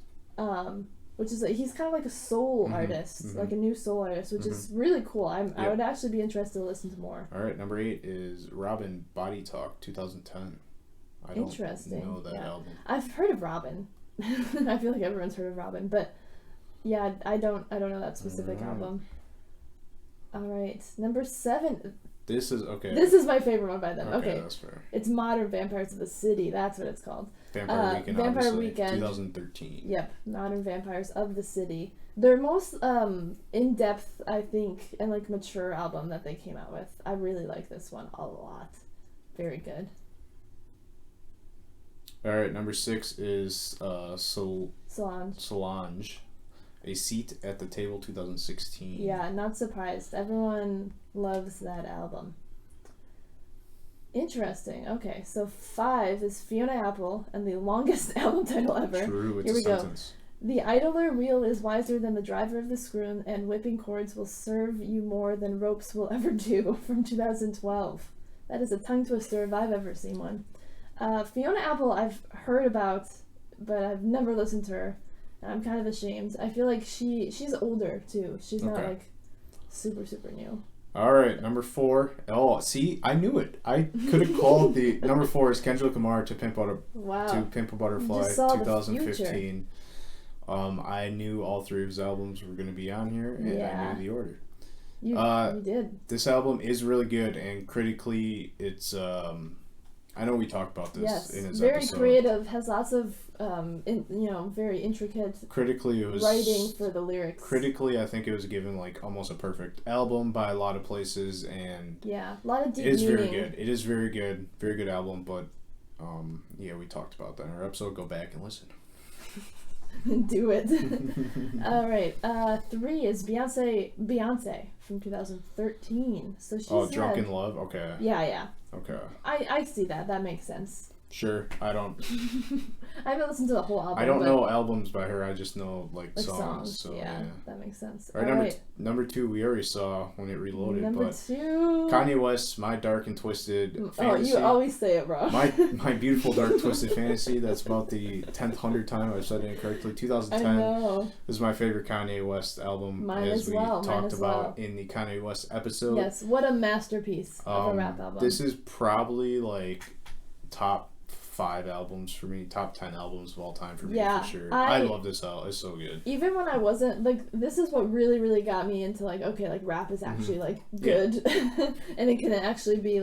Which is he's kind of like a soul artist, like a new soul artist, which is really cool. I would actually be interested to listen to more. All right, number 8 is Robin, Body Talk, 2010. I don't know that album. I've heard of Robin. I feel like everyone's heard of Robin, but yeah, I don't know that specific album. All right, number 7. This is okay. This is my favorite one by them. Okay, that's fair. It's Modern Vampires of the City. That's what it's called. Vampire Weekend, 2013. Yep, Modern Vampires of the City. Their most in-depth, I think, and like mature album that they came out with. I really like this one a lot. Very good. All right, number 6 is Solange. A Seat at the Table, 2016. Yeah, not surprised. Everyone loves that album. Interesting. Okay, so 5 is Fiona Apple and the longest album title ever. True, it's Here a we go. sentence. The idler wheel is wiser than the driver of the screw, and whipping cords will serve you more than ropes will ever do, from 2012. That is a tongue twister if I've ever seen one. Fiona Apple I've heard about, but I've never listened to her. And I'm kind of ashamed. I feel like she's older too. She's not like super, super new. All right, number 4. Oh, see, I knew it. I could have called the number 4 is Kendrick Lamar to Pimp a Butterfly, 2015. I knew all 3 of his albums were going to be on here, and I knew the order. You did. This album is really good, and critically, it's I know we talked about this in his very episode. Creative, has lots of very intricate critically it was writing for the lyrics. Critically, I think it was given like almost a perfect album by a lot of places, and a lot of deep it is meaning. very good. It is very good album, but we talked about that in our episode. Go back and listen. Do it. All right. 3 is Beyonce from 2013. So she's Drunk in Love. Okay. Yeah. Okay. I see that. That makes sense. Sure. I don't. I haven't listened to the whole album. I don't know albums by her. I just know like songs. So yeah, that makes sense. All right, number 2 we already saw when it reloaded. Number 2. Kanye West, My Dark and Twisted Fantasy. You always say it wrong. My Beautiful Dark Twisted Fantasy. That's about the 100th time I've said it incorrectly. 2010. I know. This is my favorite Kanye West album. Mine as as we well. talked about in the Kanye West episode. Yes, what a masterpiece of a rap album. This is probably like top 5 albums for me, top 10 albums of all time for me, for sure. I love this album. It's so good. Even when I wasn't this is what really, really got me into rap is actually good, and it can actually be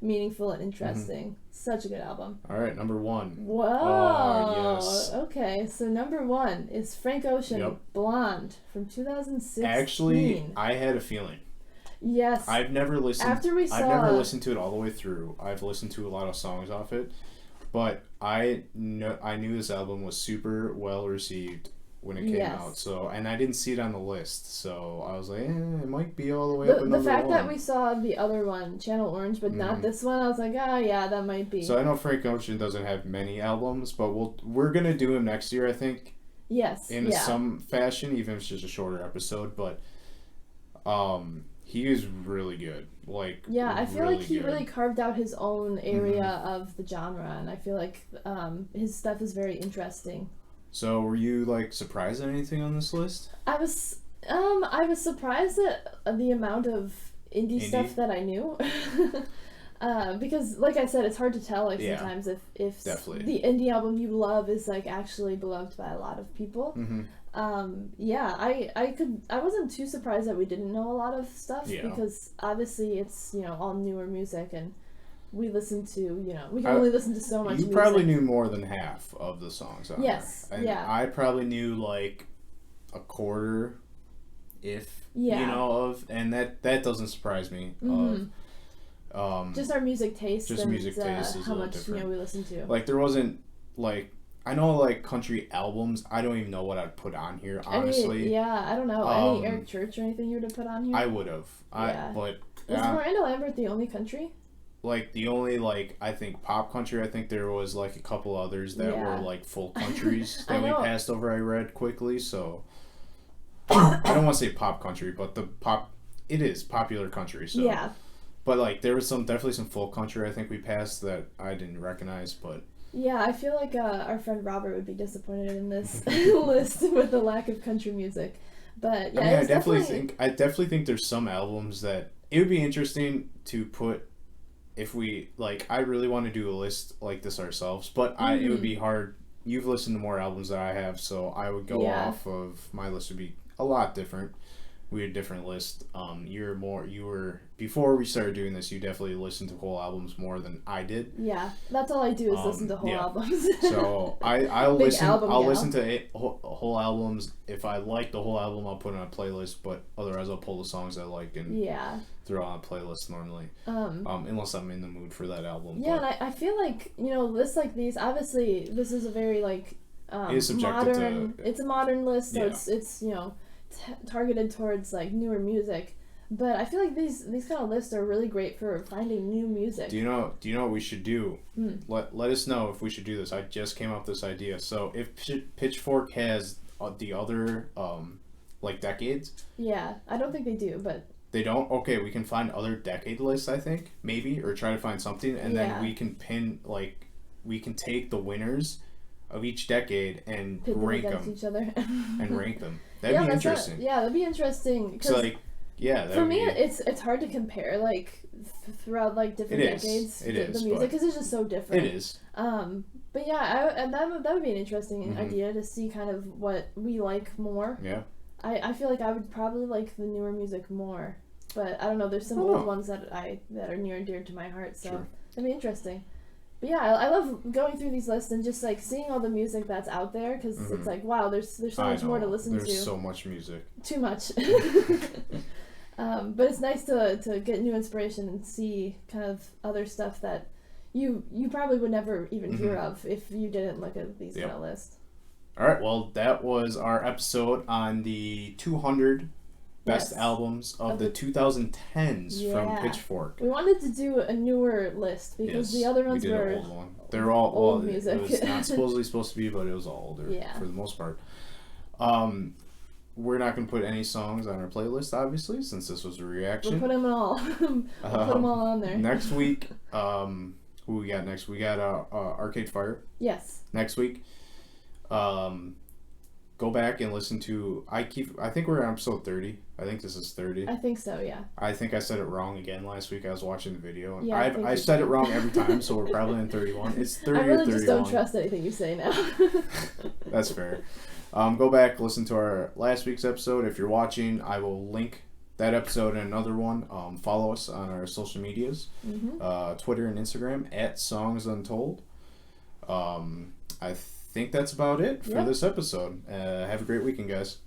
meaningful and interesting. Such a good album. All right, number 1. Whoa. Yes. Okay, so number 1 is Frank Ocean, Blonde from 2016. Actually, I had a feeling. Yes. I've never listened to it all the way through. I've listened to a lot of songs off it. But I knew this album was super well received when it came out. So, and I didn't see it on the list, so I was like, it might be all the way up. The fact that we saw the other one, Channel Orange, but not this one, I was like, that might be. So I know Frank Ocean doesn't have many albums, but we're gonna do him next year, I think. Yes. In some fashion, even if it's just a shorter episode, but he is really good. I feel like he really carved out his own area of the genre, and I feel like his stuff is very interesting. So, were you surprised at anything on this list? I was surprised at the amount of indie stuff that I knew. Because, like I said, it's hard to tell sometimes if the indie album you love is actually beloved by a lot of people. Mm-hmm. I wasn't too surprised that we didn't know a lot of stuff because obviously it's all newer music, and we listen to we can only listen to so much music. You probably knew more than half of the songs on there. And I probably knew a quarter, and that doesn't surprise me. Just our music taste. Just music taste is how a little much different. we listen to. There wasn't I know country albums. I don't even know what I'd put on here, honestly. I don't know. Any Eric Church or anything you would have put on here? I would have. But is Miranda Lambert the only country? The only I think pop country. I think there was a couple others that were full countries that we passed over. I read quickly, so I don't want to say pop country, but it is popular country. So but there was definitely some full country I think we passed that I didn't recognize, but. Yeah, I feel like our friend Robert would be disappointed in this list with the lack of country music. But yeah, I definitely think there's some albums that it would be interesting to put if we I really want to do a list like this ourselves, but it would be hard. You've listened to more albums than I have, so I would go off of my list would be a lot different. We had a different list. You were before we started doing this. You definitely listened to whole albums more than I did. Yeah, that's all I do is listen to whole albums. So I'll listen. I'll listen to whole albums. If I like the whole album, I'll put it on a playlist. But otherwise, I'll pull the songs I like and throw on a playlist normally. Unless I'm in the mood for that album. Yeah, and I feel like lists like these. Obviously, this is a very modern. It's a modern list, so it's targeted towards newer music, But I feel like these kind of lists are really great for finding new music. Do you know what we should do? Let us know if we should do this. I just came up with this idea. So if Pitchfork has the other like decades. Yeah, I don't think they do, but they don't. Okay, we can find other decade lists. I think maybe, or try to find something, and then we can we can take the winners of each decade and rank them each other and rank them. That'd be interesting. That'd be interesting. So for me, it's hard to compare throughout different decades. The music because it's just so different. It is. But yeah, that would be an interesting idea to see kind of what we like more. Yeah. I feel like I would probably like the newer music more, but I don't know. There's some old ones that are near and dear to my heart, so it'd be interesting. But yeah, I love going through these lists and just seeing all the music that's out there because it's wow, there's so much more to listen to. There's so much music. Too much. But it's nice to get new inspiration and see kind of other stuff that you probably would never even hear of if you didn't look at these kind of lists. All right, well, that was our episode on the 200 best albums of the 2010s from Pitchfork. We wanted to do a newer list because the other ones were an old one. They're all old music. It was not supposed to be, but it was all older for the most part. We're not going to put any songs on our playlist, obviously, since this was a reaction. We'll put them all. Put them all on there. Next week, who we got next? We got Arcade Fire. Yes. Next week. Go back and listen to I think we're on episode 30. I think this is 30. I think so, yeah. I think I said it wrong again last week. I was watching the video. And yeah, I said it wrong every time, so we're probably in 31. It's 30 or 31. I really just don't trust anything you say now. That's fair. Go back, listen to our last week's episode. If you're watching, I will link that episode and another one. Follow us on our social medias, Twitter and Instagram @SongsUntold. I think that's about it for this episode. Have a great weekend, guys.